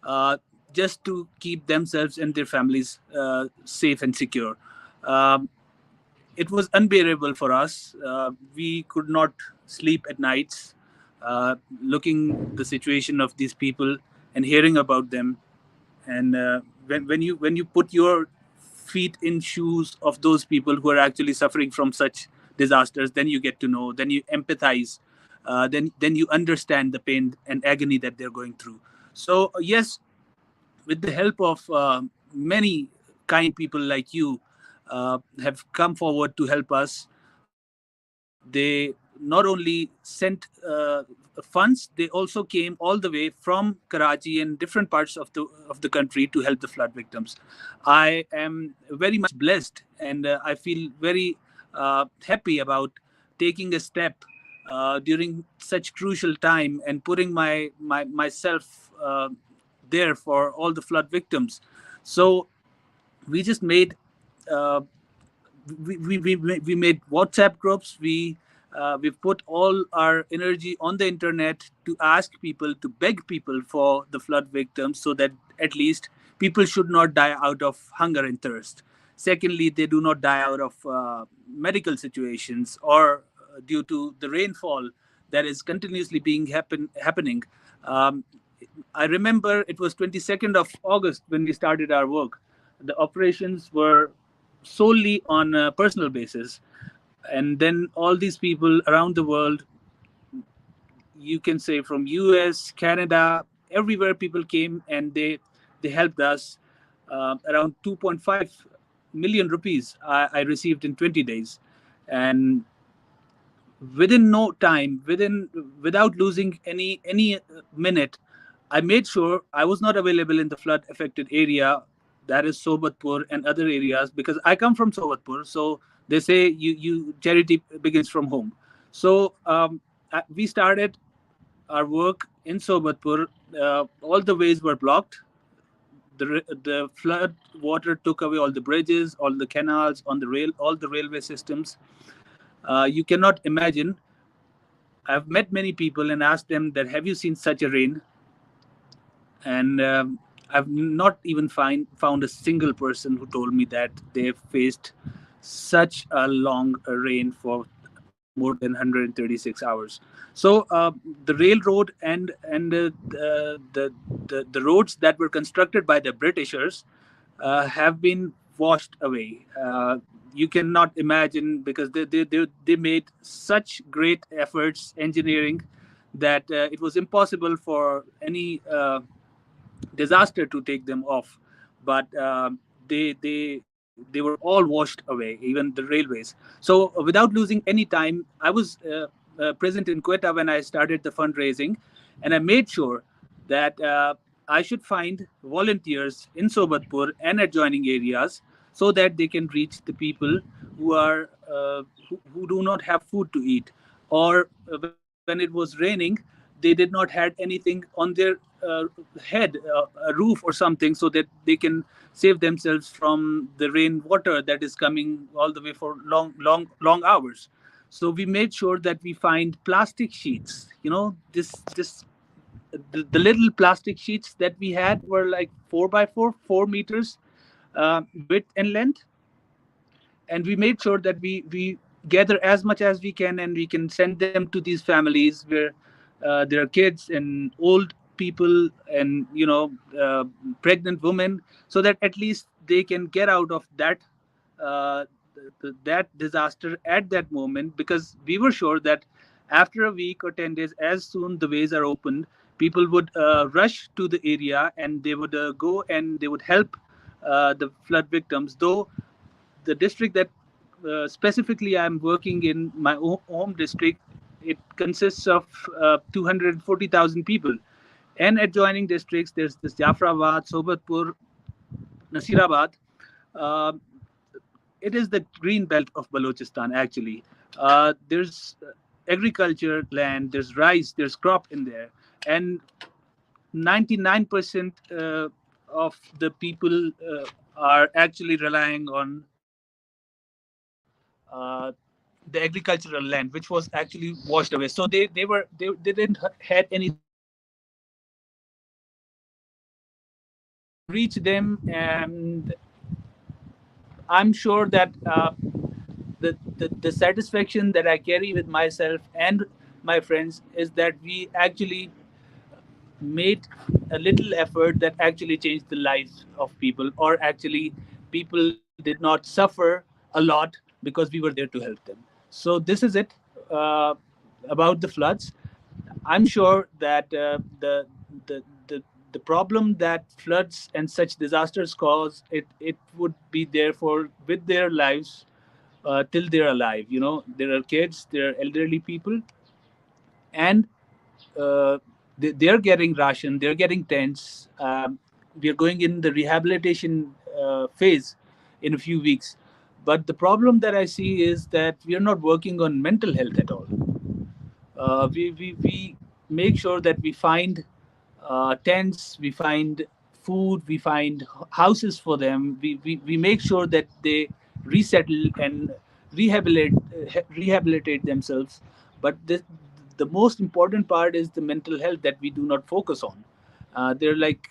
[SPEAKER 6] uh, just to keep themselves and their families safe and secure. um, it was unbearable for us. We could not sleep at nights, looking the situation of these people and hearing about them. And when you put your feet in shoes of those people who are actually suffering from such disasters, then you get to know, then you empathize, then you understand the pain and agony that they're going through. So yes, with the help of many kind people like you, have come forward to help us. They not only sent funds, they also came all the way from Karachi and different parts of the country to help the flood victims. I am very much blessed, and I feel very happy about taking a step during such crucial time and putting myself there for all the flood victims. So we just made uh, we made WhatsApp groups. We've put all our energy on the internet to ask people, to beg people for the flood victims, so that at least people should not die out of hunger and thirst. Secondly, they do not die out of medical situations or due to the rainfall that is continuously being happening. Um, I remember it was 22nd of August when we started our work. The operations were solely on a personal basis, and then all these people around the world, you can say from US, Canada, everywhere, people came and they helped us. Around 2.5 million rupees I received in 20 days, and within no time, without losing any minute, I made sure I was not available in the flood affected area, that is Sobatpur and other areas, because I come from Sobatpur. So they say you charity begins from home. So we started our work in Sobatpur. All the ways were blocked. The flood water took away all the bridges, all the canals on the rail, all the railway systems. You cannot imagine. I've met many people and asked them that, have you seen such a rain? And I've not even found a single person who told me that they've faced such a long rain for more than 136 hours. So the railroad and the roads that were constructed by the Britishers have been washed away. You cannot imagine, because they made such great efforts engineering that it was impossible for any disaster to take them off. But they were all washed away, even the railways. So without losing any time, I was present in Quetta when I started the fundraising, and I made sure that I should find volunteers in Sobatpur and adjoining areas, so that they can reach the people who are who do not have food to eat, or when it was raining, they did not had anything on their head, a roof or something, so that they can save themselves from the rain water that is coming all the way for long hours. So we made sure that we find plastic sheets. This the little plastic sheets that we had were like 4 by 4, 4 meters width and length, and we made sure that we gather as much as we can, and we can send them to these families where there are kids and old people and pregnant women, so that at least they can get out of uh, that disaster at that moment, because we were sure that after a week or 10 days, as soon the ways are opened, people would rush to the area, and they would go and they would help the flood victims. Though the district that specifically I'm working in, my home district, it consists of 240,000 people. And adjoining districts, there's this Jafrabad, Sobatpur, Nasirabad. Uh, it is the green belt of Balochistan, actually. There's agriculture land, there's rice, there's crop in there. And 99% of the people are actually relying on the agricultural land, which was actually washed away. So they didn't had anything to eat. So we were able to reach them, and I'm sure that the satisfaction that I carry with myself and my friends is that we actually made a little effort that actually changed the lives of people, or actually people did not suffer a lot because we were there to help them. So this is it about the floods. I'm sure that the the the problem that floods and such disasters cause, it would be there for with their lives till they're alive. You know, there are kids, there are elderly people, and they're getting ration, they're getting tents. We're going in the rehabilitation phase in a few weeks. But the problem that I see is that we are not working on mental health at all. We make sure that we find tents, we find food, we find houses for them. We make sure that they resettle and rehabilitate themselves. But the most important part is the mental health that we do not focus on. There are like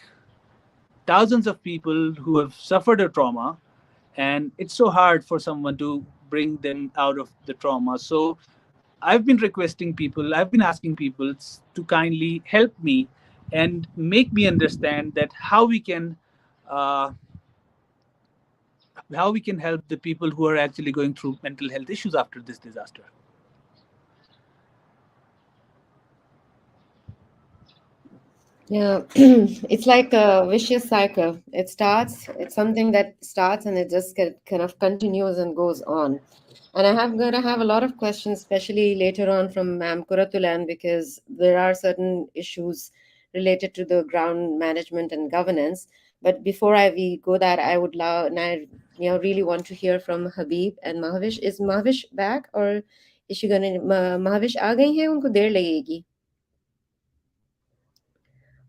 [SPEAKER 6] thousands of people who have suffered a trauma, and it's so hard for someone to bring them out of the trauma. So I've been requesting people, I've been asking people to kindly help me and make me understand that uh, how we can help the people who are actually going through mental health issues after this disaster.
[SPEAKER 2] Yeah, it's like a vicious cycle. It's something that starts and it just kind of continues and goes on. And I'm going to have a lot of questions, especially later on from Ma'am Kuratulan, because there are certain issues related to the ground management and governance. But before we go that, I would really want to hear from Habib and Mahavish. Is Mahavish back, or is she going to Mahavish आ गई हैं? उनको देर लगेगी.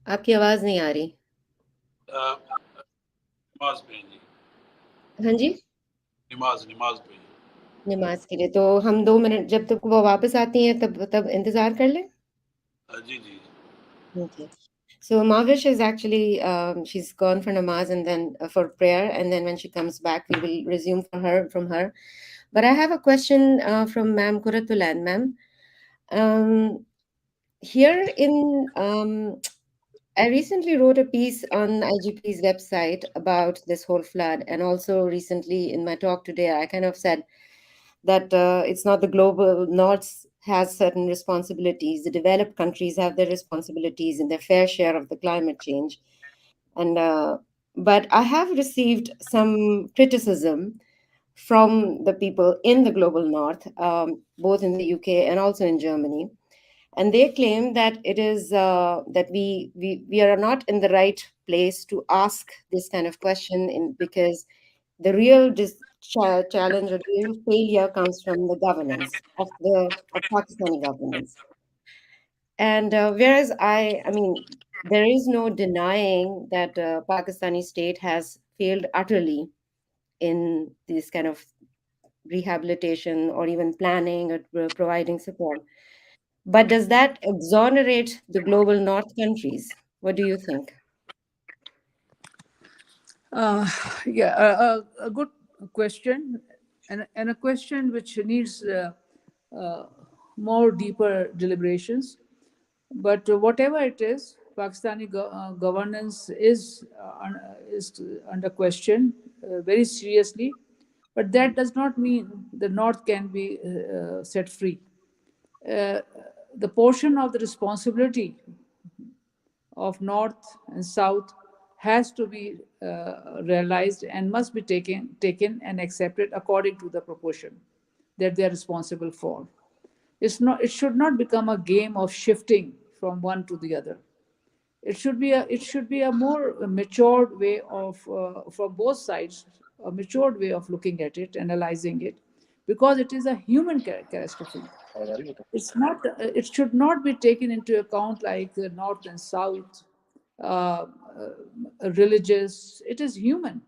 [SPEAKER 2] आपकी आवाज नहीं आ रही.
[SPEAKER 7] नमाज पे जी.
[SPEAKER 2] हाँ जी,
[SPEAKER 7] नमाज पे.
[SPEAKER 2] नमाज के लिए तो हम 2 मिनट जब तक वो वापस आती हैं तब इंतजार कर लें.
[SPEAKER 7] जी जी.
[SPEAKER 2] Okay. So Mavish is actually she's gone for namaz and then for prayer, and then when she comes back, we will resume from her. But I have a question from Ma'am Kuratulan, ma'am. Here in I recently wrote a piece on IGP's website about this whole flood, and also recently in my talk today, I kind of said that it's not the global north has certain responsibilities. The developed countries have their responsibilities in their fair share of the climate change. And but I have received some criticism from the people in the global north, both in the UK and also in Germany. And they claim that it is that we are not in the right place to ask this kind of question because the real challenge or real failure comes from the governance of Pakistani governance. And whereas I mean, there is no denying that Pakistani state has failed utterly in this kind of rehabilitation or even planning or providing support. But does that exonerate the global north countries? What do you think?
[SPEAKER 3] Uh, yeah, a good question, and a question which needs uh, more deeper deliberations. But whatever it is, Pakistani governance is under question very seriously. But that does not mean the North can be set free. Uh, the portion of the responsibility of North and South has to be realized and must be taken and accepted according to the proportion that they are responsible for. It should not become a game of shifting from one to the other. It should be a more matured way of from both sides, a matured way of looking at it, analyzing it, because it is a human catastrophe. It should not be taken into account like north and south, uh, religious. It is human.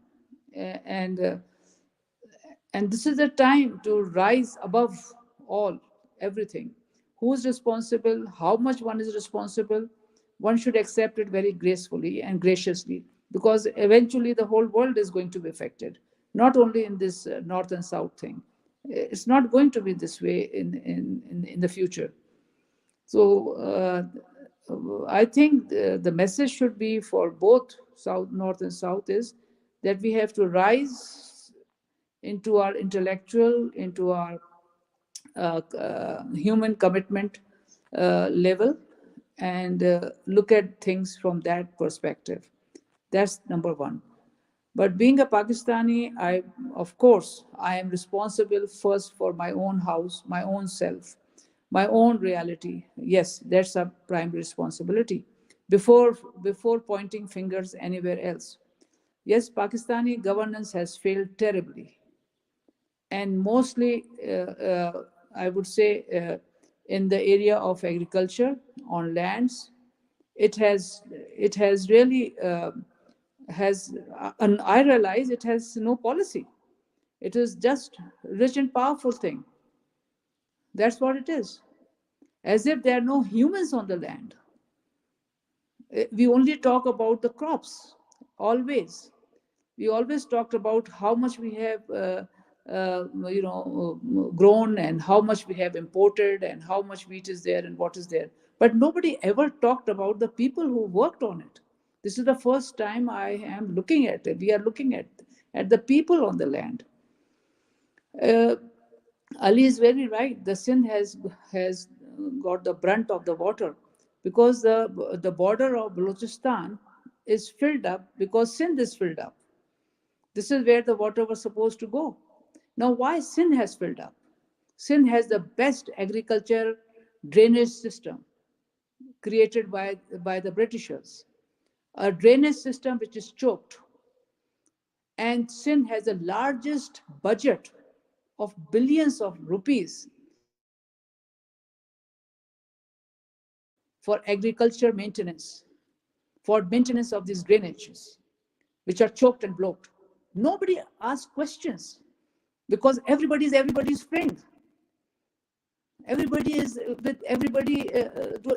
[SPEAKER 3] And this is the time to rise above all, everything. Who's responsible, how much one is responsible, one should accept it very gracefully and graciously, because eventually the whole world is going to be affected, not only in this north and south thing. It's not going to be this way in the future. So I think the message should be for both south, north and south, is that we have to rise into our intellectual, into our human commitment level, and look at things from that perspective. That's number one. But being a Pakistani, of course, I am responsible first for my own house, my own self, my own reality. Yes, that's a primary responsibility before pointing fingers anywhere else. Yes, Pakistani governance has failed terribly, and mostly, I would say, in the area of agriculture on lands, it has really has, and I realize it has no policy. It is just rich and powerful thing. That's what it is. As if there are no humans on the land. We only talk about the crops, always. We always talked about how much we have grown and how much we have imported and how much wheat is there and what is there. But nobody ever talked about the people who worked on it. This is the first time I am looking at it. We are looking at the people on the land. Ali is very right. The Sindh has got the brunt of the water because the border of Balochistan is filled up because Sindh is filled up. This is where the water was supposed to go. Now, why Sindh has filled up? Sindh has the best agriculture drainage system created by the Britishers. A drainage system which is choked. And Sindh has the largest budget of billions of rupees for agriculture maintenance, for maintenance of these drainages, which are choked and blocked. Nobody asks questions because everybody is everybody's friend. Everybody is with everybody.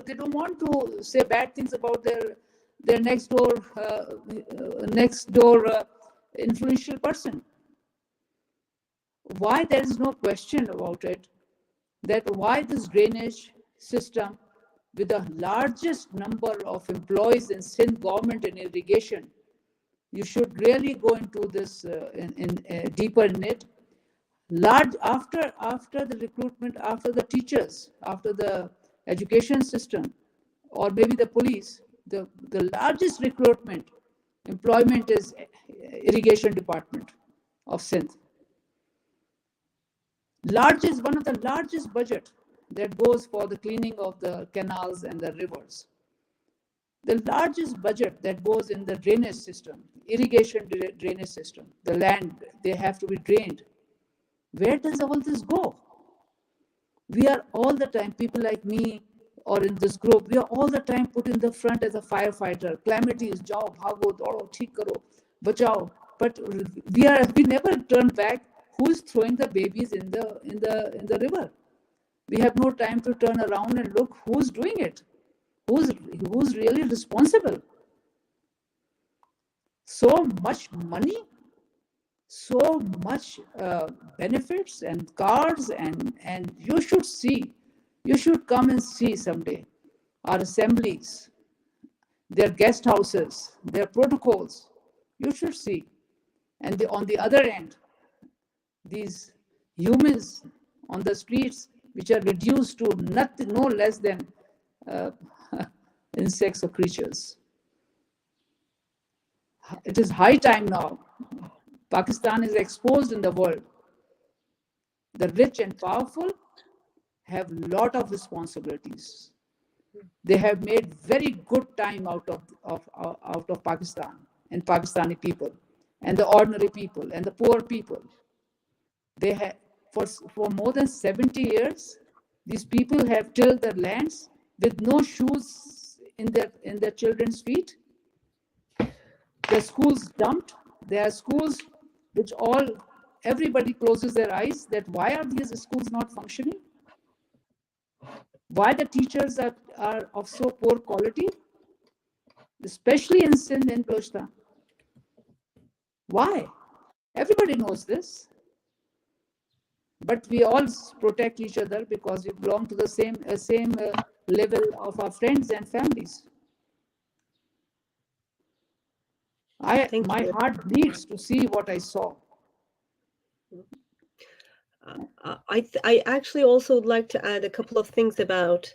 [SPEAKER 3] They don't want to say bad things about their next door influential person. Why there is no question about it? That why this drainage system with the largest number of employees in Sindh government in irrigation, you should really go into this deeper in it. Large after the recruitment, after the teachers, after the education system, or maybe the police, the largest recruitment employment is irrigation department of Sindh. One of the largest budget that goes for the cleaning of the canals and the rivers. The largest budget that goes in the drainage system, irrigation drainage system, the land, they have to be drained. Where does all this go? We are all the time, people like me or in this group, we are all the time put in the front as a firefighter. Calamity is job, bhago, daudo, theek karo, bachao. But we never turn back. Who's throwing the babies in the river? We have no time to turn around and look who's doing it, who's really responsible. So much money, so much benefits and cars, and you should come and see someday our assemblies, their guest houses, their protocols. You should see. And on the other end, these humans on the streets, which are reduced to nothing, no less than insects or creatures. It is high time now. Pakistan is exposed in the world. The rich and powerful have a lot of responsibilities. They have made very good time out of Pakistan and Pakistani people and the ordinary people and the poor people. They have, for more than 70 years, these people have tilled their lands with no shoes in their children's feet. Their schools dumped. There are schools which everybody closes their eyes that why are these schools not functioning? Why the teachers are of so poor quality, especially in Sindh and Balochistan? Why? Everybody knows this. But we all protect each other because we belong to the same level of our friends and families. My heart bleeds to see what I saw.
[SPEAKER 1] I actually also would like to add a couple of things about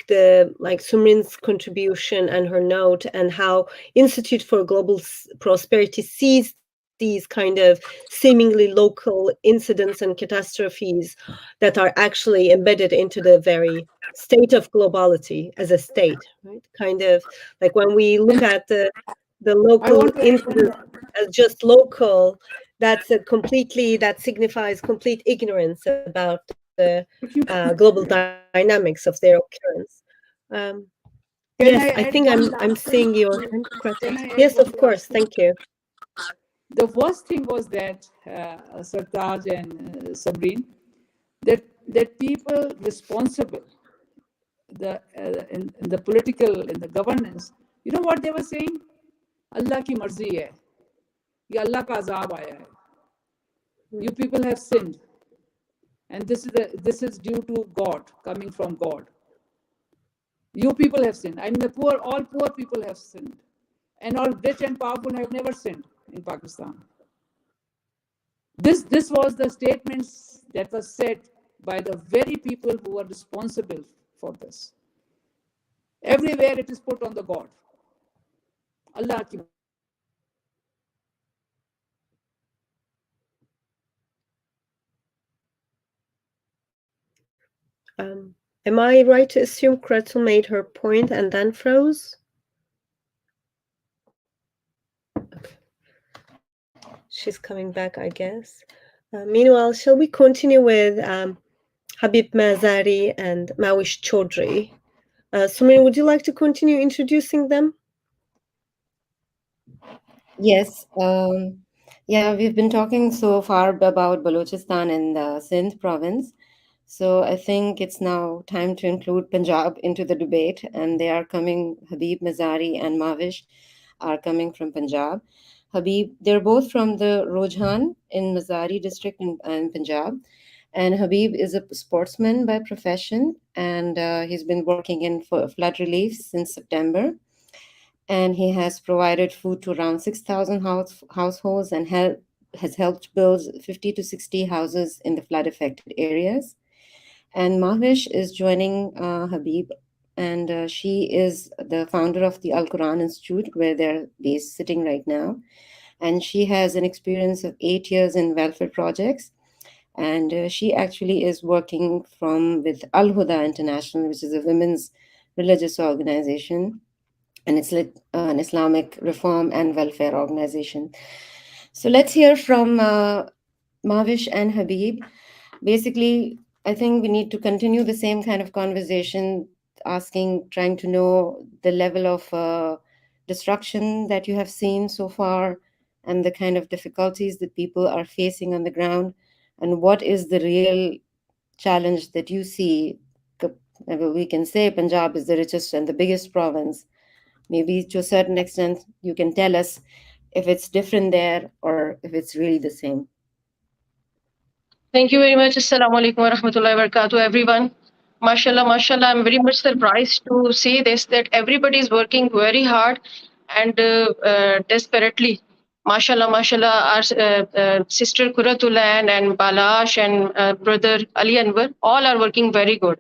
[SPEAKER 1] the like Sumrin's contribution and her note, and how Institute for Global Prosperity sees these kind of seemingly local incidents and catastrophes that are actually embedded into the very state of globality as a state, right? Kind of like when we look at the local incidents as just local, that signifies complete ignorance about the global dynamics of their occurrence. Yes, I think I'm seeing your hand, Kratos. Yes, of course. Thank you.
[SPEAKER 3] The worst thing was that, Sertaç and Sumrin, that people responsible in the political, in the governance, you know what they were saying? Allah ki marzi hai. Ye Allah ka azab aaya hai. You people have sinned. And this is due to God, coming from God. You people have sinned. I mean, all poor people have sinned. And all rich and powerful have never sinned in Pakistan. This was the statements that was said by the very people who are responsible for this. Everywhere it is put on the God. Allah ki.
[SPEAKER 1] Am I right to assume Gretel made her point and then froze? She's coming back, I guess. Meanwhile, shall we continue with Habib Mazari and Mawish Chaudhry? Sumrin, would you like to continue introducing them?
[SPEAKER 2] Yes. Yeah, we've been talking so far about Balochistan and the Sindh province. So I think it's now time to include Punjab into the debate. And they are coming, Habib Mazari and Mavish are coming from Punjab. Habib, they're both from the Rojhan in Mazari district in Punjab. And Habib is a sportsman by profession, and he's been working in flood relief since September. And he has provided food to around 6,000 households and has helped build 50 to 60 houses in the flood-affected areas. And Mahvish is joining Habib, and she is the founder of the Al Quran Institute, where they're based sitting right now. And she has an experience of 8 years in welfare projects. And she actually is working with Al Huda International, which is a women's religious organization. And it's an Islamic reform and welfare organization. So let's hear from Mavish and Habib. Basically, I think we need to continue the same kind of conversation, trying to know the level of destruction that you have seen so far, and the kind of difficulties that people are facing on the ground, and what is the real challenge that you see. We can say Punjab is the richest and the biggest province. Maybe to a certain extent, you can tell us if it's different there or if it's really the same.
[SPEAKER 5] Thank you very much. Assalamu alaikum wa rahmatullahi wa barakatuh, everyone. Mashallah, mashallah. I'm very much surprised to see this, that everybody is working very hard and desperately. Mashallah, mashallah. Our sister Kuratullah and Balash and brother Ali Anwar, all are working very good.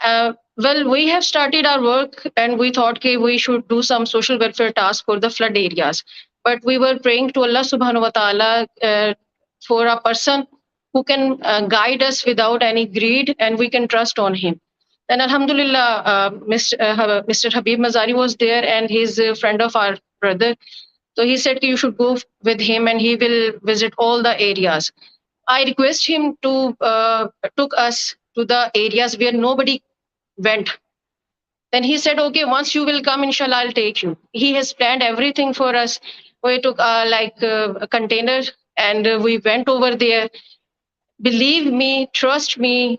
[SPEAKER 5] Well, we have started our work and we thought we should do some social welfare task for the flood areas. But we were praying to Allah subhanahu wa ta'ala for a person who can guide us without any greed, and we can trust on him. Then Alhamdulillah, Mr. Habib Mazari was there, and he's a friend of our brother. So he said you should go with him and he will visit all the areas. I request him to took us to the areas where nobody went. Then he said, okay, once you will come, inshallah, I'll take you. He has planned everything for us. We took a container and we went over there. Believe me, trust me,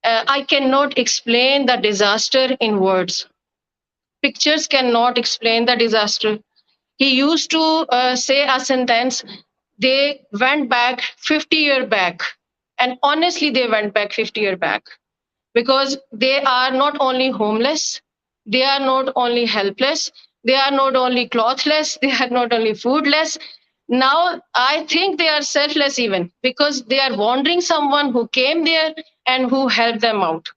[SPEAKER 5] I cannot explain the disaster in words. Pictures cannot explain the disaster. He used to say a sentence, they went back 50 years back. And honestly, they went back 50 years back. Because they are not only homeless, they are not only helpless, they are not only clothless, they are not only foodless. now I think they are selfless even, because they are wandering someone who came there and who helped them out.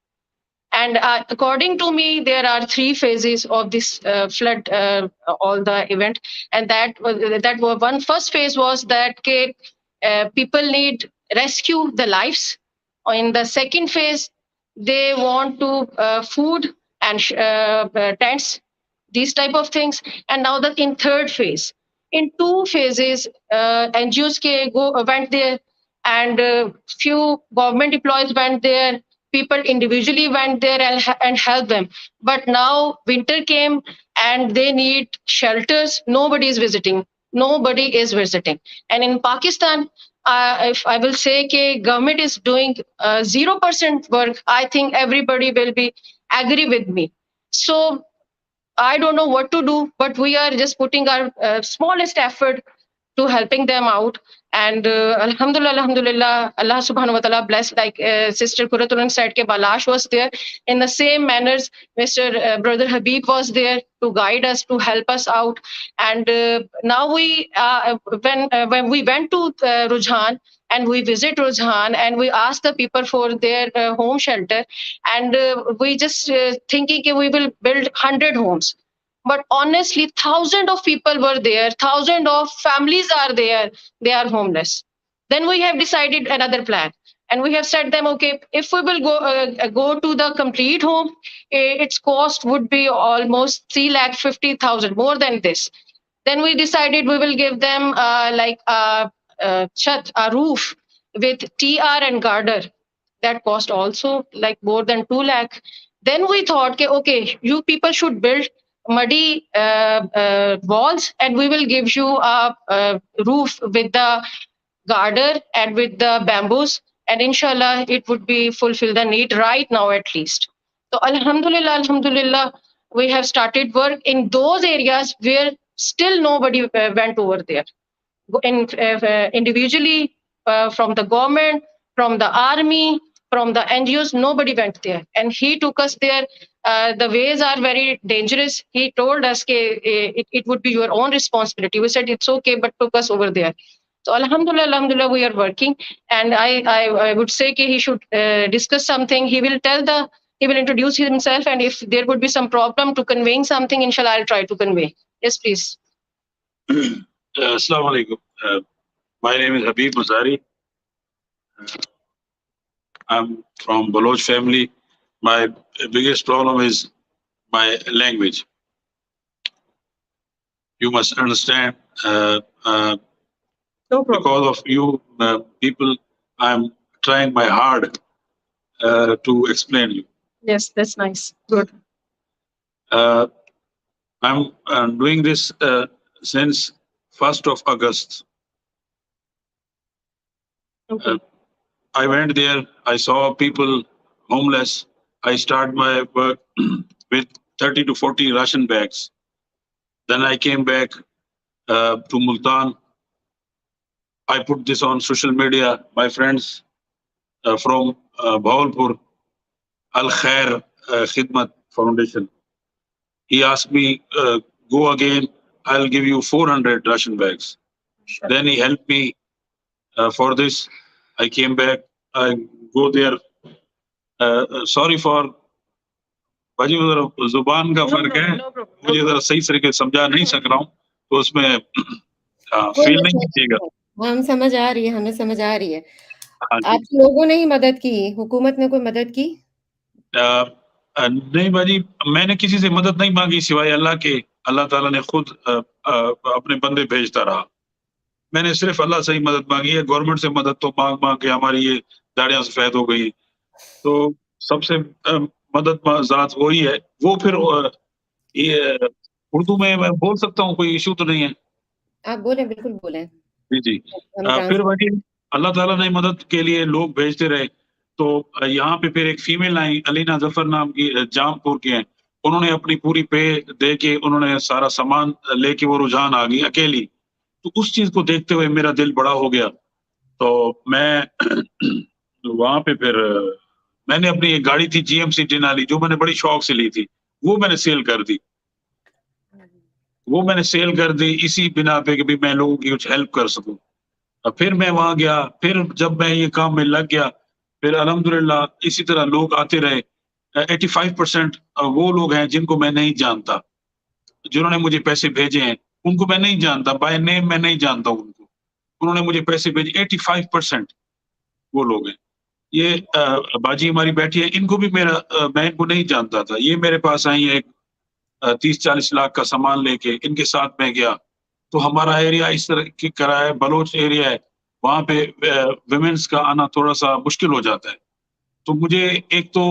[SPEAKER 5] And according to me, there are 3 phases of this flood, all the event. And that was one. First phase was that people need rescue the lives. In the second phase, they want to food and tents, these type of things. And now that in third phase, in 2 phases, NGOs went there, and few government employees went there. People individually went there and helped them. But now winter came and they need shelters. Nobody is visiting. Nobody is visiting. And in Pakistan, if I will say that government is doing 0% work, I think everybody will be agree with me. So I don't know what to do, but we are just putting our smallest effort to helping them out. And alhamdulillah, Allah subhanahu wa ta'ala blessed, like Sister Kuratulan said, ke Balash was there. In the same manners, Brother Habib was there to guide us, to help us out. And now when we went to Rujhan, and we visit Rujhan, and we ask the people for their home shelter, and we just thinking we will build 100 homes. But honestly, thousands of people were there, thousands of families are there, they are homeless. Then we have decided another plan. And we have said them, okay, if we will go to the complete home, its cost would be almost 3,50,000, more than this. Then we decided we will give them like a roof with TR and garter. That cost also like more than 2 lakh. Then we thought, okay, you people should build muddy walls, and we will give you a roof with the garter and with the bamboos, and inshallah it would be fulfill the need right now at least. So alhamdulillah, we have started work in those areas where still nobody went over there. Individually, from the government, from the army, from the NGOs, nobody went there. And he took us there. The ways are very dangerous. He told us it would be your own responsibility. We said it's okay, but took us over there. So alhamdulillah, we are working. And I would say he should discuss something. He will introduce himself, and if there would be some problem to conveying something, inshallah, I'll try to convey. Yes, please.
[SPEAKER 7] Assalamu alaikum. My name is Habib Mazari. I'm from Baloch family. My biggest problem is my language. You must understand,
[SPEAKER 5] No problem.
[SPEAKER 7] because of you people, I'm trying my hard to explain you.
[SPEAKER 5] Yes, that's nice. Good.
[SPEAKER 7] I'm doing this since 1st of August.
[SPEAKER 5] Okay.
[SPEAKER 7] I went there, I saw people homeless. I started my work with 30 to 40 ration bags. Then I came back to Multan. I put this on social media. My friends from Bahawalpur, Al Khair Khidmat Foundation, he asked me, go again, I'll give you 400 ration bags.
[SPEAKER 5] Sure.
[SPEAKER 7] Then he helped me for this. I came back, I go there. Sorry for भाजी उधर जुबान का फर्क है,
[SPEAKER 5] No problem.
[SPEAKER 7] मुझे जरा सही तरीके से समझा नहीं सक रहा हूँ, तो उसमें फील नहीं कीजिएगा।
[SPEAKER 2] हम समझ आ रही है, हमें समझ आ रही है।
[SPEAKER 7] हाँ जी।
[SPEAKER 2] आप लोगों ने ही मदद की, हुकूमत ने कोई मदद की?
[SPEAKER 7] नहीं बाजी, मैंने किसी से मदद नहीं मांगी सिवाय अल्लाह के। अल्लाह ताला ने खुद अपने बंदे भेजता रहा। मैंने सिर्फ अल्लाह से ही मदद मांगी है। गवर्नमेंट से मदद तो मांग के हमारी ये दाढ़ियां सफेद हो गई। तो सबसे मदद ज़ात वही है। वो फिर ये उर्दू में मैं बोल सकता हूँ, कोई इशू तो नहीं है?
[SPEAKER 2] आप बोलें, बिल्कुल बोलें।
[SPEAKER 7] जी। फिर बाकी अल्लाह ताला ने मदद के लिए लोग भेजते रहे। तो यहाँ पे फिर एक फीमेल आई, अलीना जफर नाम की, जामपुर की हैं। उन्होंने अपनी पूरी पे दे के उन्होंने सारा सामान लेके वो रुझान आ गई अकेली। तो उस चीज को देखते हुए मेरा दिल बड़ा हो गया। तो मैं वहां पे फिर मैंने अपनी एक गाड़ी थी GMC डिनाली, जो मैंने बड़ी शौक से ली थी, वो मैंने सेल कर दी। वो मैंने सेल कर दी इसी बिना पे कि भी मैं लोगों की कुछ हेल्प कर सकूं। फिर मैं वहां गया, फिर जब मैं ये काम में लग गया, फिर अल्हम्दुलिल्लाह इसी तरह लोग आते रहे। 85% वो लोग हैं जिनको मैं नहीं जानता, जिन्होंने मुझे पैसे भेजे हैं उनको मैं नहीं जानता, बाय नेम मैं नहीं जानता उनको, उन्होंने मुझे पैसे भेजे। 85% वो लोग हैं। ये बाजी हमारी बैठी है, इनको भी मैं इनको नहीं जानता था। ये मेरे पास आई है 30-40 लाख का सामान लेके, इनके साथ मैं गया। तो हमारा एरिया इस तरह की करा है, बलोच एरिया है, वहां पे विमेंस का आना थोड़ा सा मुश्किल हो जाता है। तो मुझे एक तो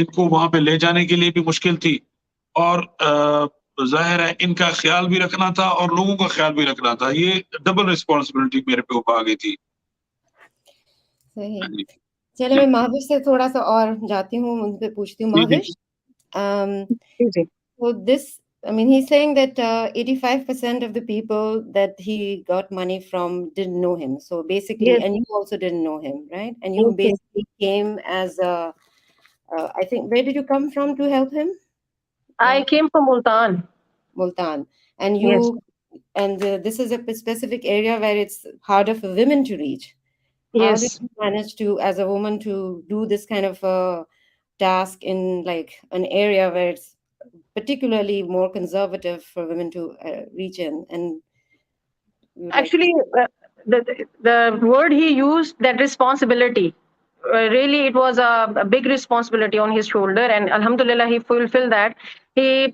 [SPEAKER 7] इनको वहां पे ले जाने के लिए भी मुश्किल थी, और जाहिर है इनका ख्याल भी रखना था और लोगों का ख्याल भी रखना था। ये डबल रिस्पॉन्सिबिलिटी मेरे पे आ गई थी।
[SPEAKER 2] सही। चलो मैं महाविश से थोड़ा सा और जाती हूँ, उनसे पूछती हूँ। Mahavish, so this, I mean, he's saying that 85% of the people that he got money from didn't know him. So basically,
[SPEAKER 5] Yes.
[SPEAKER 2] and you also didn't know him, right? And you
[SPEAKER 5] Okay.
[SPEAKER 2] basically came as a, I think, where did you come from to help him?
[SPEAKER 5] I came from Multan.
[SPEAKER 2] Multan. And you, and this is a specific area where it's harder for women to reach. How
[SPEAKER 5] Yes.
[SPEAKER 2] did you manage to, as a woman, to do this kind of task in like an area where it's particularly more conservative for women to reach in? And
[SPEAKER 5] Actually, the word he used, that responsibility, really it was a big responsibility on his shoulder, and alhamdulillah he fulfilled that. He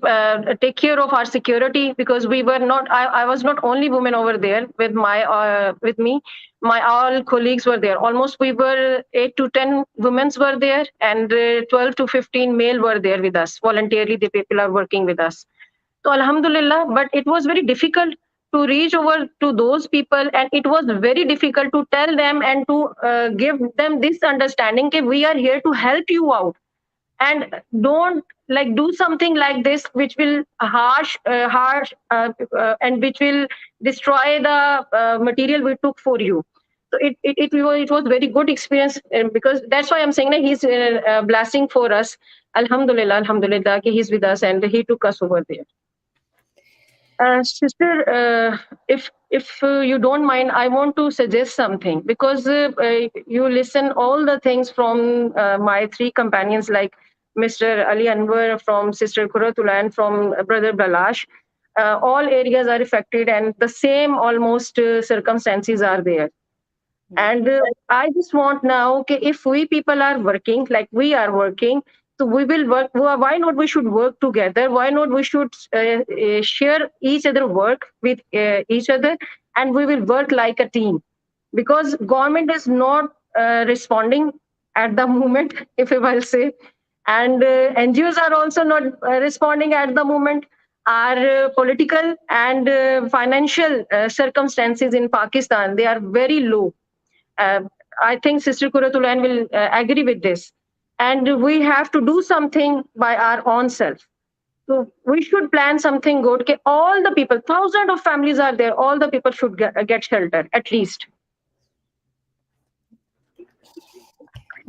[SPEAKER 5] take care of our security, because we were not, I was not only woman over there with my with me, my all colleagues were there. Almost we were 8 to 10 women were there, and 12 to 15 male were there with us voluntarily. The people are working with us. So alhamdulillah, but it was very difficult to reach over to those people, and it was very difficult to tell them and to give them this understanding that we are here to help you out, and don't like do something like this which will harsh and which will destroy the material we took for you. So it was very good experience, because that's why I'm saying that he's a blessing for us. Alhamdulillah, alhamdulillah, कि he's with us and he took us over there. Sister, if you don't mind, I want to suggest something, because you listen all the things from my three companions, like Mr. Ali Anwar, from Sister Kuratullah, and from Brother Balash. All areas are affected, and the same almost circumstances are there. And I just want now, okay, if we people are working like we are working, so we will work. Why not we should work together? Why not we should share each other work with each other, and we will work like a team? Because government is not responding at the moment, if I will say, and NGOs are also not responding at the moment. Our political and financial circumstances in Pakistan, they are very low. I think Sister Kuratulan will agree with this. And we have to do something by our own self. So we should plan something good. Okay, all the people, thousands of families are there. All the people should get shelter at least.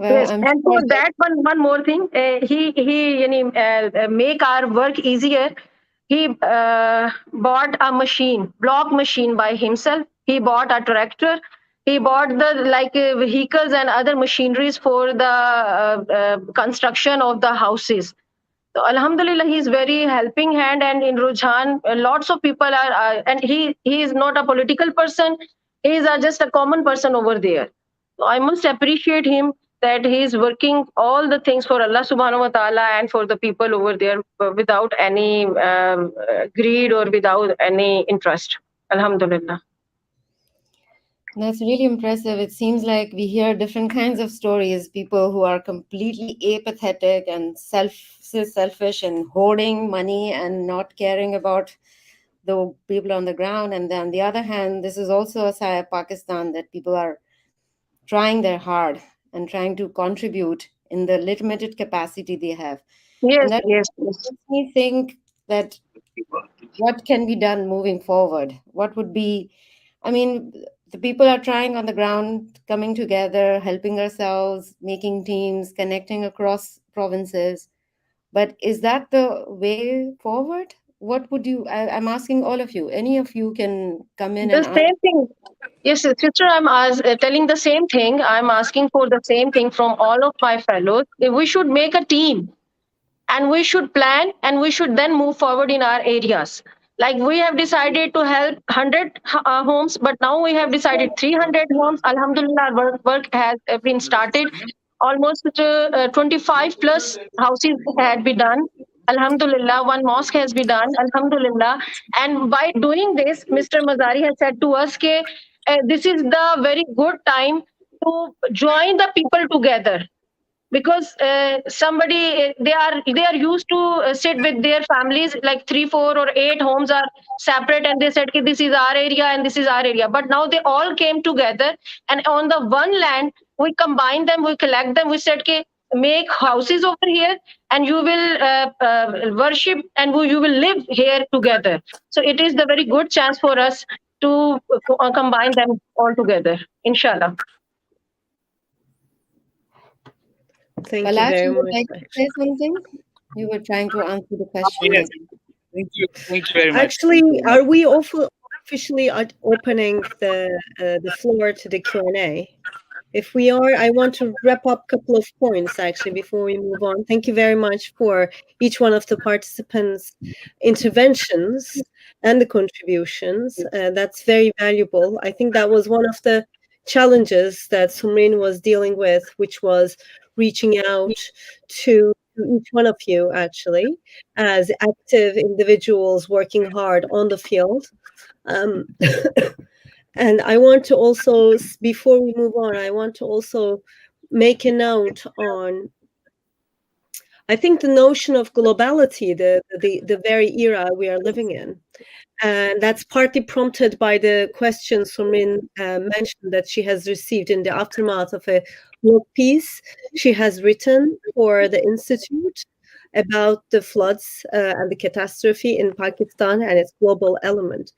[SPEAKER 2] well,
[SPEAKER 5] Yes,
[SPEAKER 2] I'm
[SPEAKER 5] and
[SPEAKER 2] sure
[SPEAKER 5] for that one more thing, he make our work easier. He bought a machine, block machine by himself. He bought a tractor. He bought the vehicles and other machineries for the construction of the houses. So Alhamdulillah, he's very helping hand, and in Rujhan, lots of people are, and he is not a political person. He is just a common person over there. So I must appreciate him that he is working all the things for Allah subhanahu wa ta'ala and for the people over there without any greed or without any interest. Alhamdulillah.
[SPEAKER 2] That's really impressive. It seems like we hear different kinds of stories, people who are completely apathetic and selfish and hoarding money and not caring about the people on the ground. And then on the other hand, this is also a side of Pakistan that people are trying their hard and trying to contribute in the limited capacity they have.
[SPEAKER 5] Yes,
[SPEAKER 2] And that
[SPEAKER 5] yes.
[SPEAKER 2] makes me think that what can be done moving forward? What would be, I mean, the people are trying on the ground, coming together, helping ourselves, making teams, connecting across provinces. But is that the way forward? what would you? I'm asking all of you. Any of you can come in
[SPEAKER 5] The
[SPEAKER 2] and answer.
[SPEAKER 5] same thing. Yes, sister, telling the same thing. I'm asking for the same thing from all of my fellows. We should make a team and we should plan and we should then move forward in our areas. Like we have decided to help 100 homes, but now we have decided 300 homes. Alhamdulillah, our work has been started. Almost 25 plus houses had been done. Alhamdulillah, one mosque has been done. Alhamdulillah. And by doing this, Mr. Mazari has said to us that this is the very good time to join the people together, because they are used to sit with their families, like 3, 4 or 8 homes are separate, and they said okay, this is our area and this is our area, but now they all came together, and on the one land we combine them, we collect them, we said okay, make houses over here and you will worship and you will live here together. So it is the very good chance for us to combine them all together, inshallah.
[SPEAKER 1] Thank you
[SPEAKER 2] Balaj,
[SPEAKER 1] very
[SPEAKER 2] you would
[SPEAKER 1] much.
[SPEAKER 2] like to say something? You were trying to answer the question.
[SPEAKER 6] Yes. Thank you. Thank you very much.
[SPEAKER 1] Actually, are we officially opening the floor to the Q&A? If we are, I want to wrap up a couple of points actually before we move on. Thank you very much for each one of the participants' interventions and the contributions. That's very valuable. I think that was one of the challenges that Sumrin was dealing with, which was reaching out to each one of you actually as active individuals working hard on the field. And I want to also, before we move on, I want to also make a note on, I think, the notion of globality, the very era we are living in. And that's partly prompted by the question Sumrin mentioned that she has received in the aftermath of a blog piece she has written for the Institute about the floods and the catastrophe in Pakistan and its global element.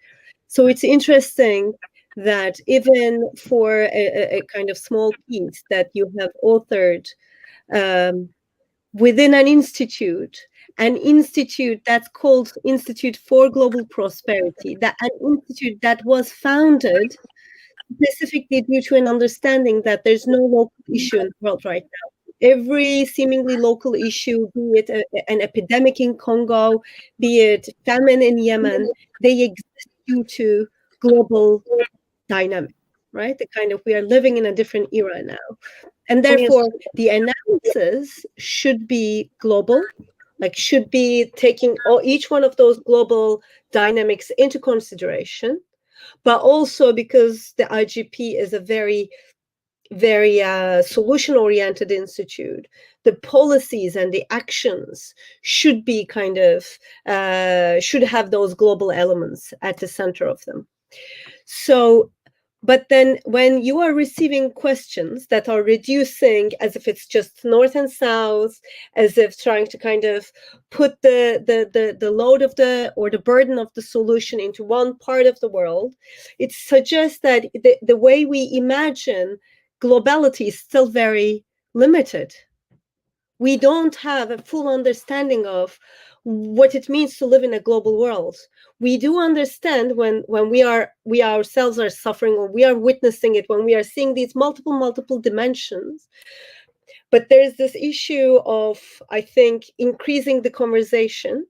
[SPEAKER 1] So it's interesting that even for a kind of small piece that you have authored within an institute that's called Institute for Global Prosperity, that an institute that was founded specifically due to an understanding that there's no local issue in the world right now. Every seemingly local issue, be it an epidemic in Congo, be it famine in Yemen, they exist due to global dynamic, right? The kind of, we are living in a different era now. And therefore, the analysis should be global, like should be taking each one of those global dynamics into consideration, but also because the IGP is a very, very solution-oriented institute, the policies and the actions should be kind of, should have those global elements at the center of them. So, but then when you are receiving questions that are reducing as if it's just north and south, as if trying to kind of put the load of the burden of the solution into one part of the world, it suggests that the way we imagine globality is still very limited. We don't have a full understanding of what it means to live in a global world. We do understand when we ourselves are suffering, or we are witnessing it, when we are seeing these multiple dimensions. But there's this issue of, I think, increasing the conversation.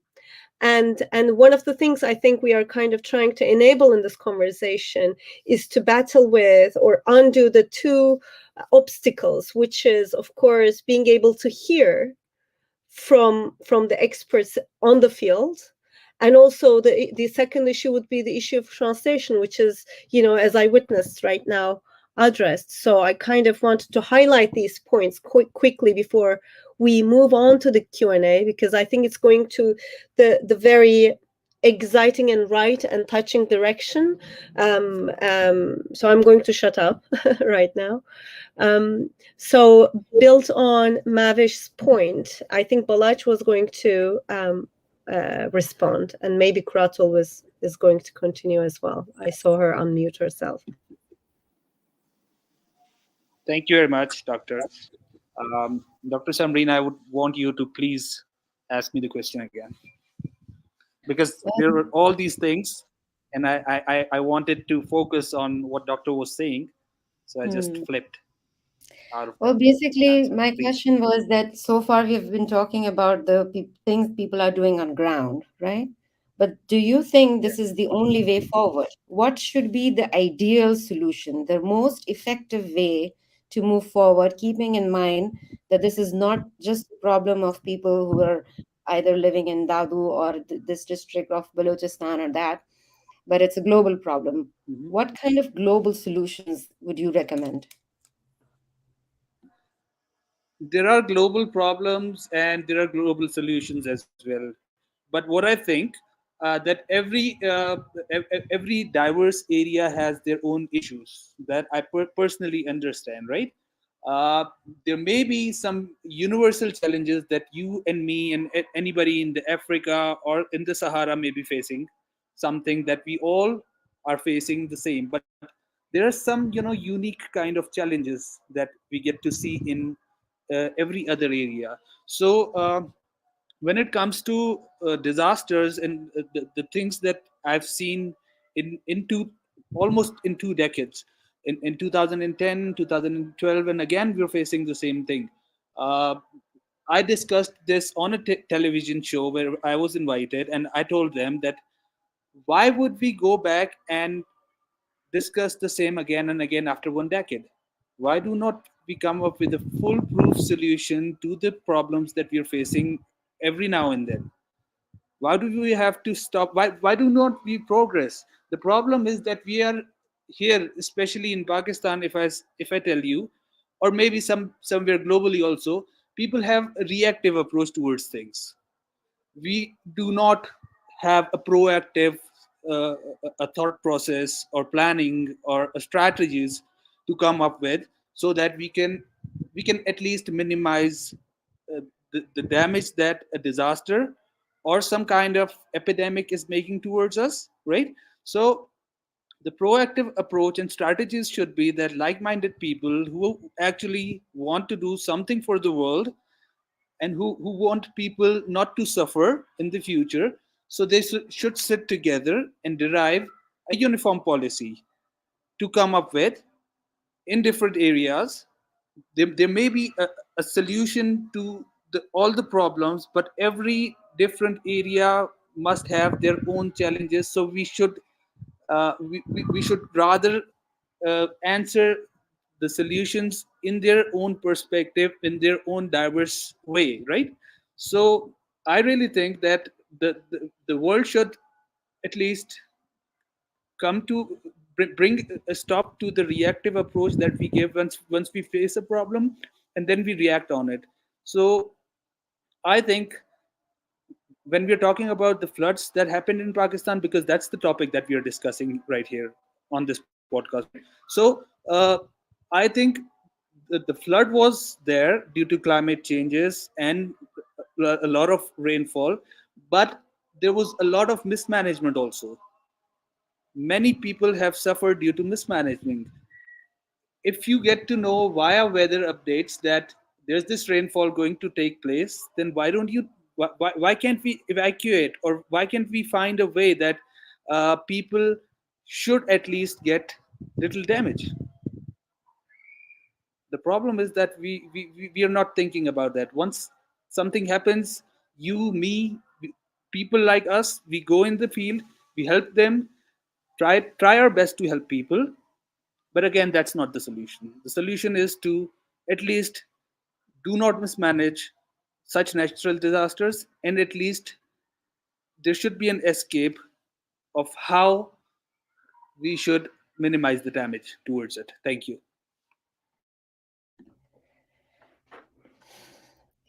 [SPEAKER 1] And one of the things I think we are kind of trying to enable in this conversation is to battle with or undo the two obstacles, which is, of course, being able to hear from the experts on the field. And also the second issue would be the issue of translation, which is, as I witnessed right now, addressed. So I kind of wanted to highlight these points quickly before we move on to the Q&A, because I think it's going to the very exciting and right and touching direction. So I'm going to shut up right now. So built on Mavish's point, I think Balaj was going to respond, and maybe Kratul is going to continue as well. I saw her unmute herself.
[SPEAKER 6] Thank you very much, Doctor. Dr. Sumrin, I would want you to please ask me the question again. because there are all these things, and I wanted to focus on what doctor was saying, so I just flipped out of
[SPEAKER 2] Well,
[SPEAKER 6] that
[SPEAKER 2] basically,
[SPEAKER 6] answer.
[SPEAKER 2] my
[SPEAKER 6] Please.
[SPEAKER 2] question was that so far we've been talking about the things people are doing on ground, right? But do you think
[SPEAKER 6] Yeah.
[SPEAKER 2] this is the only way forward? What should be the ideal solution, the most effective way to move forward, keeping in mind that this is not just a problem of people who are either living in Dadu or this district of Balochistan or that, but it's a global problem.
[SPEAKER 6] Mhm.
[SPEAKER 2] What kind of global solutions would you recommend?
[SPEAKER 6] There are global problems and there are global solutions as well. But what I think that every diverse area has their own issues that I personally understand, right? Uh, there may be some universal challenges that you and me and anybody in the Africa or in the Sahara may be facing, something that we all are facing the same. But there are some, unique kind of challenges that we get to see in every other area. So when it comes to disasters and the things that I've seen in almost in 2 decades, in 2010, 2012, and again we're facing the same thing. Uh, I discussed this on a television show where I was invited, and I told them that why would we go back and discuss the same again and again after 1 decade? Why do not we come up with a foolproof solution to the problems that we are facing every now and then? Why do we have to stop? Why do not we progress? The problem is that we are here, especially in Pakistan. If I tell you, or maybe somewhere globally also, people have a reactive approach towards things. We do not have a proactive a thought process or planning or strategies to come up with, so that we can at least minimize the damage that a disaster or some kind of epidemic is making towards us, right? So the proactive approach and strategies should be that like-minded people who actually want to do something for the world and who want people not to suffer in the future. So they should sit together and derive a uniform policy to come up with in different areas. There may be a solution to all the problems, but every different area must have their own challenges. So we should rather answer the solutions in their own perspective, in their own diverse way, right? So I really think that the world should at least come to bring a stop to the reactive approach that we give once we face a problem, and then we react on it. So I think when we're talking about the floods that happened in Pakistan, because that's the topic that we are discussing right here on this podcast, right? So I think the flood was there due to climate changes and a lot of rainfall, but there was a lot of mismanagement also. Many people have suffered due to mismanagement. If you get to know via weather updates that there's this rainfall going to take place, then why don't you why can't we evacuate, or why can't we find a way that people should at least get little damage? The problem is that we are not thinking about that. Once something happens, you, me, people like us, we go in the field, we help them, try our best to help people. But again, that's not the solution. The solution is to at least do not mismanage such natural disasters, and at least there should be an escape of how we should minimize the damage towards it. Thank you.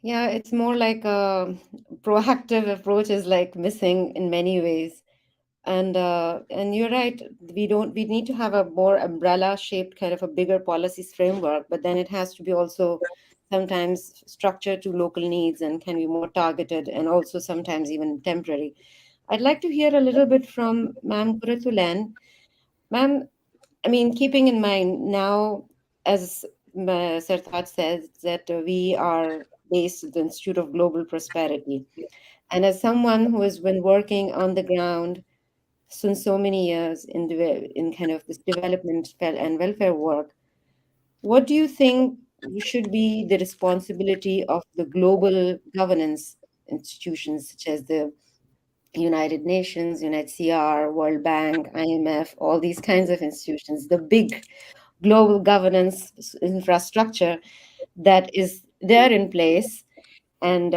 [SPEAKER 2] Yeah, it's more like a proactive approach is like missing in many ways. And you're right, we need to have a more umbrella shaped kind of a bigger policies framework, but then it has to be also sometimes structured to local needs and can be more targeted and also sometimes even temporary. I'd like to hear a little bit from Ma'am Kuratulan. Ma'am, I mean, keeping in mind now, as Sertaç says, that we are based at the Institute of Global Prosperity. And as someone who has been working on the ground since so many years in kind of this development and welfare work, what do you think should be the responsibility of the global governance institutions such as the United Nations, UNHCR, World Bank, IMF, all these kinds of institutions, the big global governance infrastructure that is there in place, and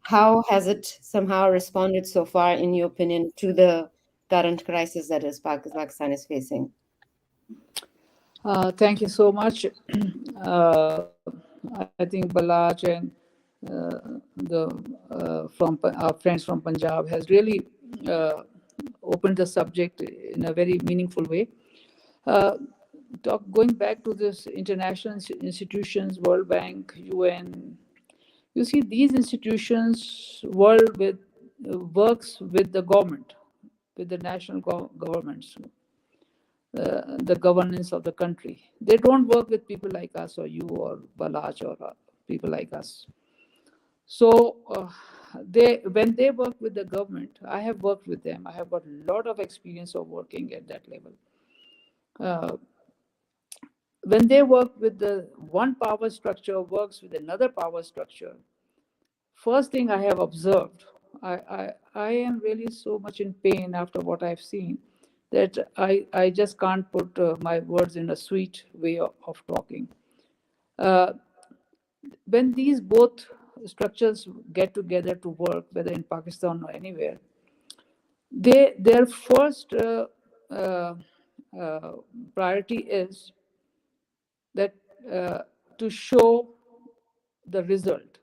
[SPEAKER 2] how has it somehow responded so far, in your opinion, to the current crisis that is Pakistan is facing?
[SPEAKER 3] Thank you so much. uh, I think Balaj and the our friends from Punjab has really uh, opened the subject in a very meaningful way. Uh, Going back to this international institutions, World Bank, UN, you see these institutions works with the government, with the national governments, the governance of the country. They don't work with people like us or you or Balaj or people like us. So they when they work with the government, I have worked with them. I have got a lot of experience of working at that level. Uh, when they work with the one power structure works with another power structure, first thing I have observed, I am really so much in pain after what I've seen that I just can't put my words in a sweet way of talking. Uh, when these both structures get together to work, whether in Pakistan or anywhere, their first uh, uh, priority is that to show the result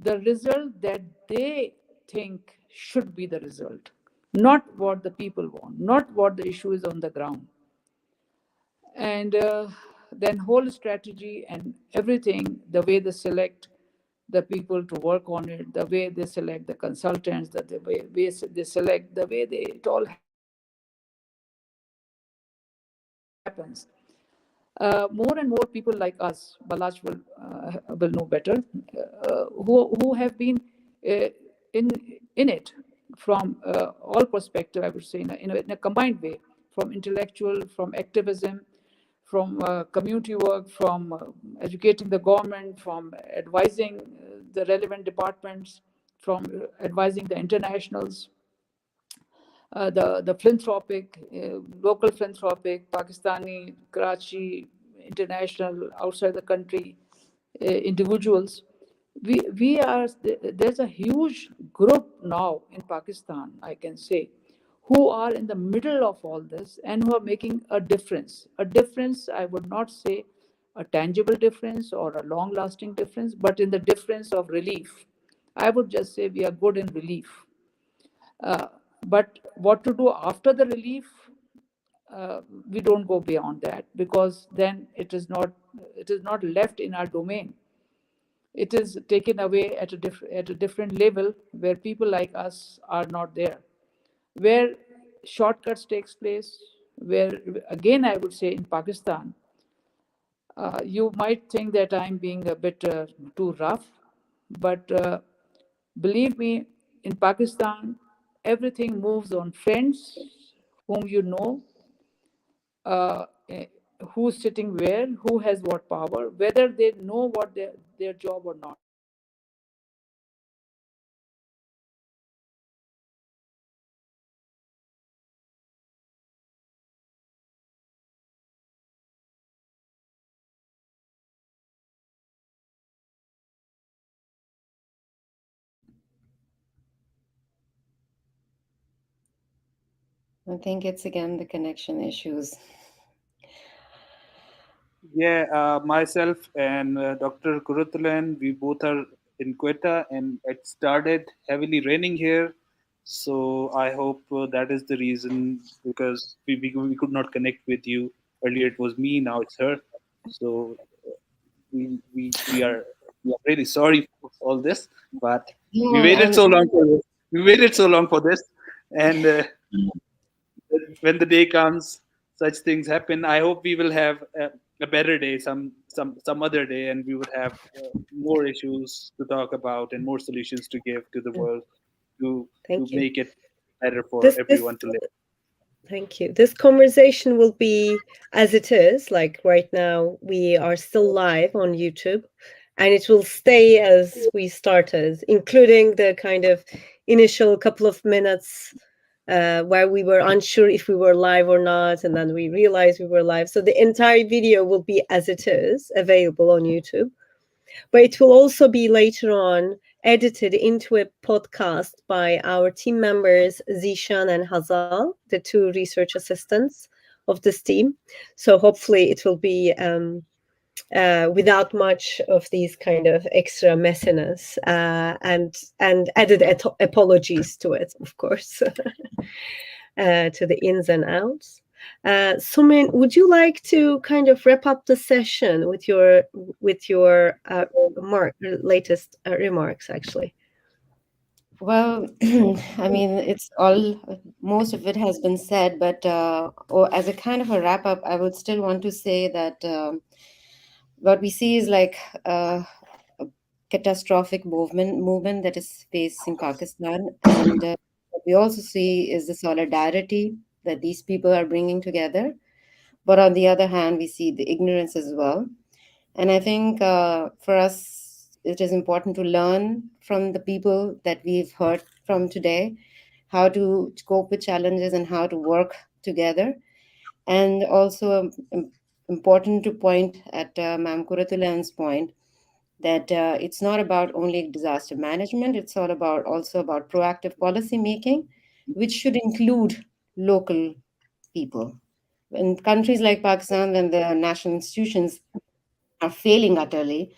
[SPEAKER 3] that they think should be the result, not what the people want, not what the issue is on the ground. And then whole strategy and everything, the way they select the people to work on it, the way they select the consultants, the way they select, the way it all happens. More and more people like us, Balaj will know better, who have been uh, in it from all perspective, I would say, in a combined way, from intellectual, from activism, from community work, from educating the government, from advising the relevant departments, from advising the internationals, the philanthropic, local philanthropic, Pakistani, Karachi, international, outside the country, individuals. We are, there's a huge group now in Pakistan, I can say, who are in the middle of all this and who are making a difference. A difference, I would not say a tangible difference or a long lasting difference, but in the difference of relief. I would just say we are good in relief. Uh, but what to do after the relief, we don't go beyond that, because then it is not left in our domain. It is taken away at a different level where people like us are not there, where shortcuts takes place, where again I would say in Pakistan, you might think that I'm being a bit too rough, but believe me, in Pakistan, everything moves on friends, whom you know, uh, eh, who's sitting where, who has what power, whether they know what their job or not.
[SPEAKER 2] I think it's again the connection issues.
[SPEAKER 6] Yeah, myself and Dr. Kuruthulan, we both are in Quetta, and it started heavily raining here. So I hope that is the reason, because we could not connect with you earlier. It was me, now it's her. So we are really sorry for all this, but we
[SPEAKER 2] Yeah,
[SPEAKER 6] waited so long for this. We waited so long for this, and when the day comes, such things happen. I hope we will have a better day some other day, and we would have more issues to talk about and more solutions to give to the world. to
[SPEAKER 1] Thank you.
[SPEAKER 6] make it better for
[SPEAKER 1] This
[SPEAKER 6] everyone to live.
[SPEAKER 1] Thank you. This conversation will be as it is, like right now, we are still live on YouTube, and it will stay as we started, including the kind of initial couple of minutes where we were unsure if we were live or not, and then we realized we were live. So the entire video will be as it is, available on YouTube. But it will also be later on edited into a podcast by our team members, Zishan and Hazal, the two research assistants of this team. So hopefully it will be without much of these kind of extra messiness and added apologies to it, of course, to the ins and outs. Sumrin, would you like to kind of wrap up the session with your latest remarks, actually?
[SPEAKER 2] Well, I mean, most of it has been said, but as a kind of a wrap up, I would still want to say that what we see is like a catastrophic movement that is facing Pakistan, and what we also see is the solidarity that these people are bringing together. But on the other hand, we see the ignorance as well. And I think for us, it is important to learn from the people that we've heard from today, how to cope with challenges and how to work together. And also important to point at Ma'am Kuratulan's point that it's not about only disaster management, it's all about also about proactive policy making, which should include local people. In countries like Pakistan, when the national institutions are failing utterly,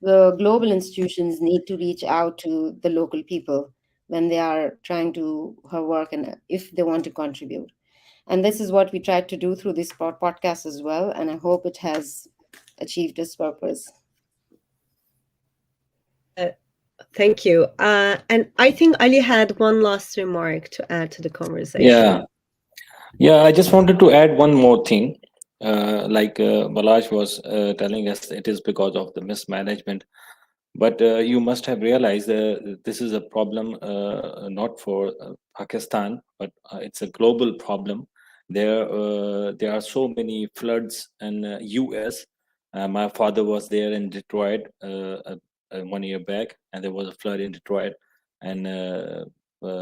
[SPEAKER 2] the global institutions need to reach out to the local people when they are trying to work and if they want to contribute. And this is what we tried to do through this podcast as well. And I hope it has achieved its purpose.
[SPEAKER 1] Thank you. And I think Ali had one last remark to add to the conversation.
[SPEAKER 4] Yeah, I just wanted to add one more thing. Like Balaj was telling us, it is because of the mismanagement. But you must have realized this is a problem not for Pakistan, but it's a global problem. There are so many floods in US. My father was there in Detroit 1 year back, and there was a flood in Detroit, and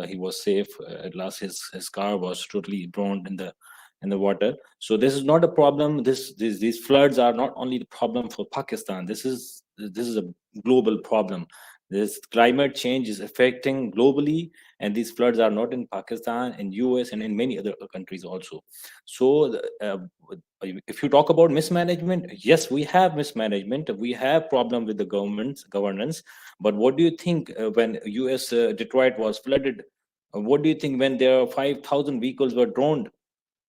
[SPEAKER 4] he was safe. At last, his car was totally drowned in the water. So this is not a problem. These floods are not only the problem for Pakistan. This is a global problem. This climate change is affecting globally, and these floods are not in Pakistan, in US, and in many other countries also. So if you talk about mismanagement, yes, we have mismanagement. We have problem with the governance. But what do you think when US Detroit was flooded? What do you think when there are 5,000 vehicles were drowned?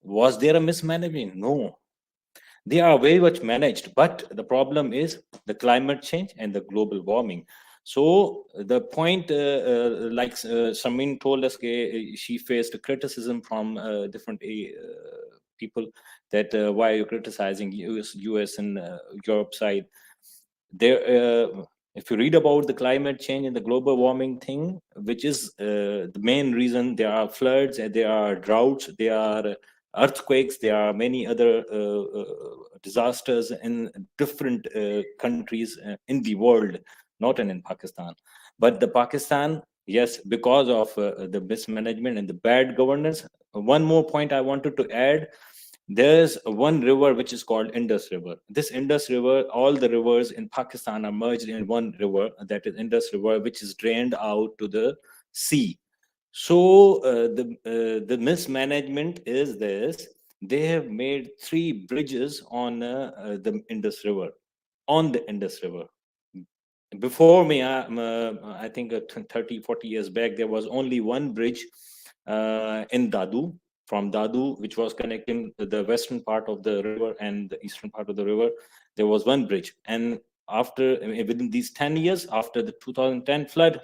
[SPEAKER 4] Was there a mismanagement? No. They are very much managed, but the problem is the climate change and the global warming. So the point, like Sumrin told us, she faced criticism from different people that why are you criticizing US and Europe side? There, if you read about the climate change and the global warming thing, which is the main reason, there are floods, and there are droughts, there are earthquakes, there are many other disasters in different countries in the world, not in Pakistan. But the Pakistan, yes, because of the mismanagement and the bad governance. One more point I wanted to add. There's one river which is called Indus River. This Indus River, all the rivers in Pakistan are merged in one river, that is Indus River, which is drained out to the sea. So the mismanagement is this: they have made 3 bridges on the Indus River, on the Indus River. Before me, I think 30, 40 years back, there was only one bridge in Dadu, from Dadu, which was connecting the western part of the river and the eastern part of the river. There was one bridge. And within these 10 years, after the 2010 flood,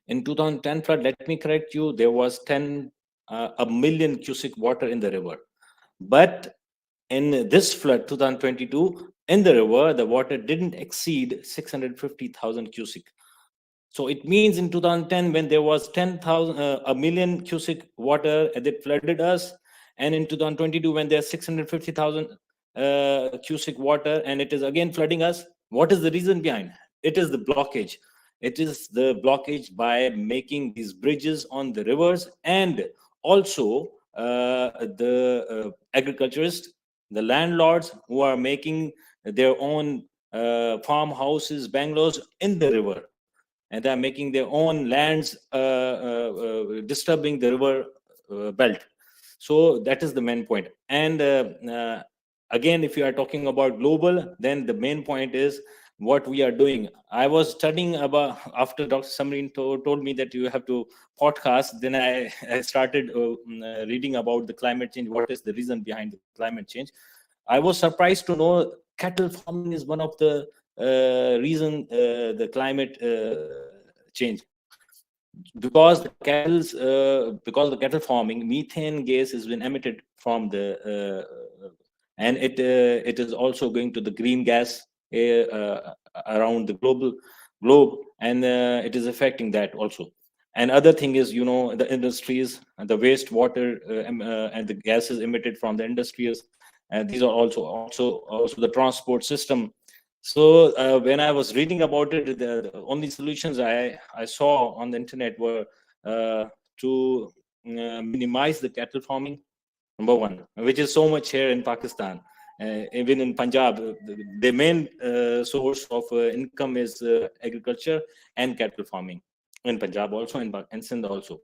[SPEAKER 4] in 2010 flood, let me correct you, there was a million cubic water in the river. But in this flood, 2022, in the river, the water didn't exceed 650,000 cubic. So it means in 2010, when there was 10,000, a million cubic water that flooded us, and in 2022, when there's 650,000 cubic water and it is again flooding us, what is the reason behind? It is the blockage. It is the blockage by making these bridges on the rivers, and also the agriculturists, the landlords who are making their own farmhouses, bungalows in the river, and they are making their own lands, disturbing the river belt. So that is the main point. And again, if you are talking about global, then the main point is what we are doing. I was studying about, after Dr. Sumrin told me that you have to podcast, then I started reading about the climate change. What is the reason behind the climate change? I was surprised to know cattle farming is one of the reason the climate change, because the cattle farming, methane gas has been emitted from the and it is also going to the green gas around the globe, and it is affecting that also. And other thing is, the industries and the wastewater and the gases emitted from the industries, and these are also the transport system. So when I was reading about it, the only solutions I saw on the internet were to minimize the cattle farming, number one, which is so much here in Pakistan. Even in Punjab, the main source of income is agriculture and cattle farming, in Punjab also, in Sindh also.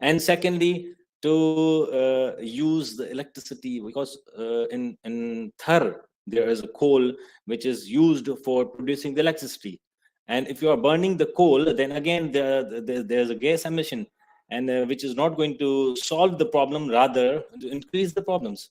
[SPEAKER 4] And secondly, to use the electricity, because in Thar there is a coal which is used for producing the electricity, and if you are burning the coal, then again there's a gas emission, and which is not going to solve the problem, rather to increase the problems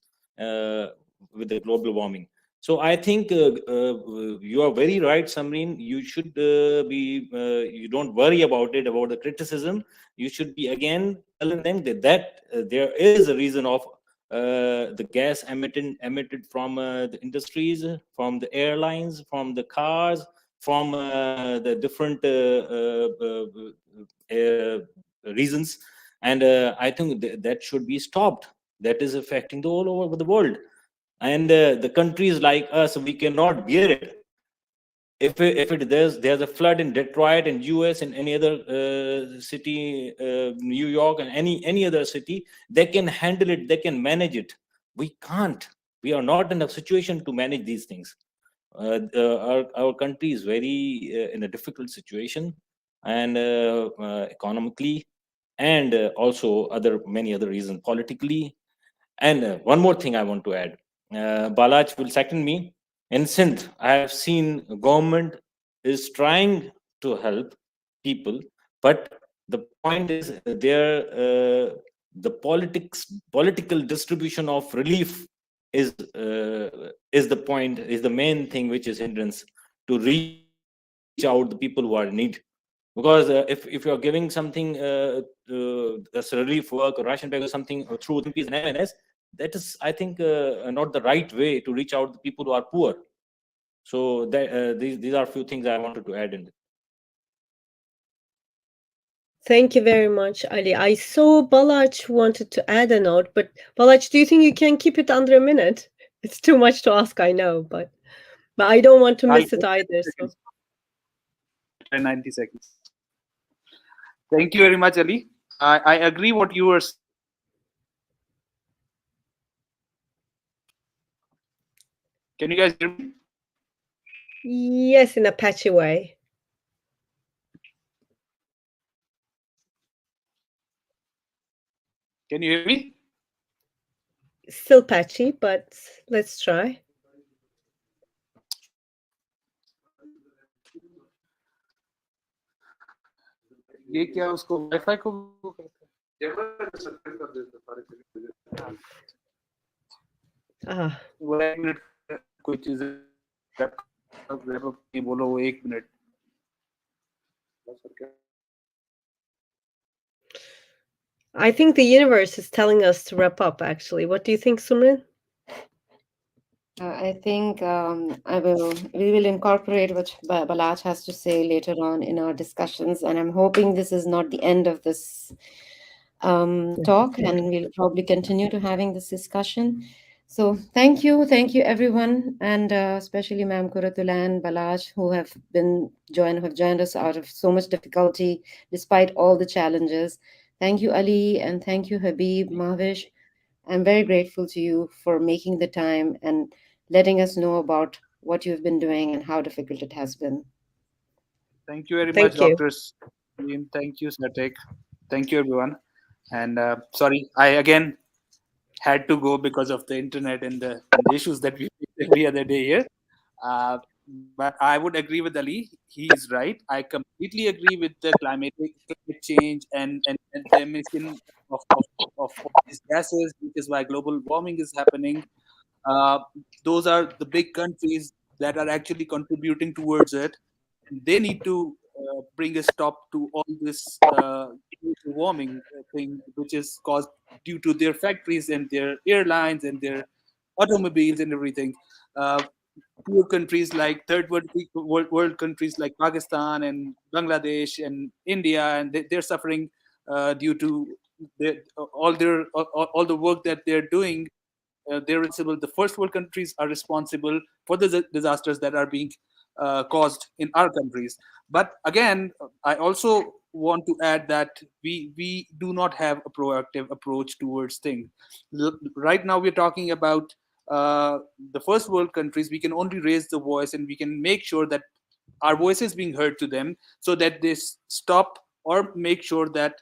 [SPEAKER 4] with the global warming. So I think you are very right, Samreen. You should you don't worry about it, about the criticism. You should be again telling them that there is a reason of the gas emitted from the industries, from the airlines, from the cars, from the different reasons. And I think that should be stopped. That is affecting all over the world. And the countries like us, we cannot bear it. If there's a flood in Detroit and US and any other city, New York and any other city, they can handle it, they can manage it. We can't. We are not in a situation to manage these things. Our country is very in a difficult situation, and economically, and also many other reasons politically. And one more thing I want to add. Balaj will second me. In Sindh, I have seen government is trying to help people, but the point is the political distribution of relief is the point, is the main thing which is hindrance to reach out the people who are in need. Because if you're giving something as relief work or ration bag or something through MPs and MNS, that is, I think, not the right way to reach out to people who are poor. So these are a few things I wanted to add in.
[SPEAKER 1] Thank you very much, Ali. I saw Balaj wanted to add a note, but Balaj, do you think you can keep it under a minute? It's too much to ask, I know, but I don't want to miss it either. So.
[SPEAKER 6] 90 seconds. Thank you very much, Ali. I agree what you were saying. Can you guys hear me?
[SPEAKER 1] Yes, in a patchy way.
[SPEAKER 6] Can you hear me?
[SPEAKER 1] Still patchy, but let's try.
[SPEAKER 6] ये क्या उसको wifi को कोई चीज बोलो वो 1 minute.
[SPEAKER 1] I think the universe is telling us to wrap up, actually. What do you think, Sumrin?
[SPEAKER 2] I think we will incorporate what Balaj has to say later on in our discussions, and I'm hoping this is not the end of this talk, and we'll probably continue to having this discussion. So thank you everyone, and especially Ma'am Kuratullah and Balaj, who have joined us out of so much difficulty despite all the challenges. Thank you, Ali, and thank you, Habib, Mahvish. I'm very grateful to you for making the time and letting us know about what you've been doing and how difficult it has been.
[SPEAKER 6] Thank you very
[SPEAKER 1] Thank
[SPEAKER 6] much,
[SPEAKER 1] you.
[SPEAKER 6] Dr. Salim. Thank you, Sertaç. Thank you, everyone. And sorry, I again had to go because of the internet and the issues that we faced every other day here. Uh, but I would agree with Ali. He is right. I completely agree with the climate change and the emission of these gases, which is why global warming is happening. Uh, those are the big countries that are actually contributing towards it. And they need to bring a stop to all this warming thing, which is caused due to their factories and their airlines and their automobiles and everything. Uh, Poor countries like world countries like Pakistan and Bangladesh and India, and they're suffering due to all the work that they're doing. They're responsible. The first world countries are responsible for the disasters that are being caused in our countries. But again, I also want to add that we do not have a proactive approach towards things. Right now, we're talking about the first world countries. We can only raise the voice, and we can make sure that our voice is being heard to them, so that they stop or make sure that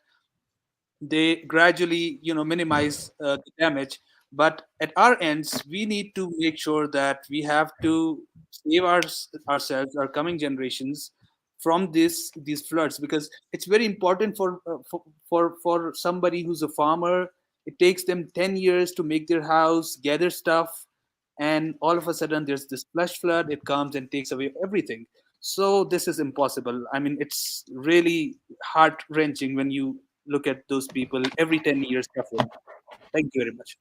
[SPEAKER 6] they gradually minimize the damage. But at our ends, we need to make sure that we have to save ourselves, our coming generations, from these floods, because it's very important for somebody who's a farmer. It takes them 10 years to make their house, gather stuff, and all of a sudden there's this flash flood. It comes and takes away everything. So this is impossible. I mean, it's really heart wrenching when you look at those people every 10 years suffering. Thank you very much.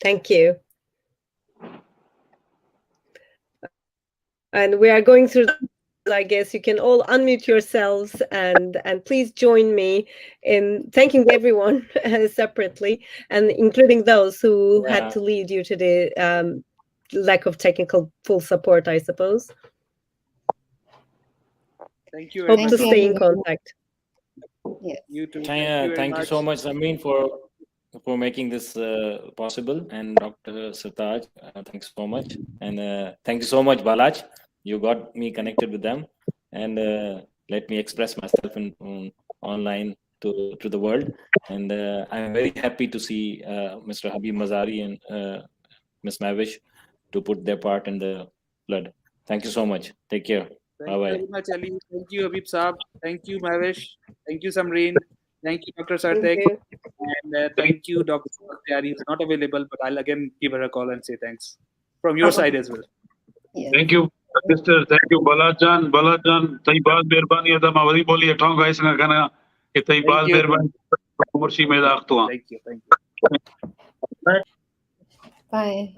[SPEAKER 1] Thank you. And we are going through, I guess you can all unmute yourselves and please join me in thanking everyone separately, and including those who had to leave due to the lack of technical full support, I suppose.
[SPEAKER 6] Thank you very
[SPEAKER 1] Hope
[SPEAKER 6] much.
[SPEAKER 1] to stay in contact.
[SPEAKER 2] Yes.
[SPEAKER 6] You too.
[SPEAKER 4] Thank you so much, Sumrin, for making this possible, and Dr. Sertaç, thanks so much, and thank you so much, Balaj. You got me connected with them, and let me express myself online to the world. And I'm very happy to see Mr. Habib Mazari and Ms. Mavish to put their part in the flood. Thank you so much. Take care.
[SPEAKER 6] Thank you very much, Ali. Thank you, Habib Saab. Thank you, Mavish. Thank you, Sumrin. Thank you, Dr. Sertaç. And thank you, Dr. Satyari, who's not available, but I'll again give her a call and say thanks from your side as well.
[SPEAKER 2] Yes.
[SPEAKER 7] Thank you, sister. Thank you, Balajan. Balajan, taibal berbani ada mawari boli atong guys na kana taibal berbani umursi me da
[SPEAKER 6] Thank you. Thank you.
[SPEAKER 2] Bye.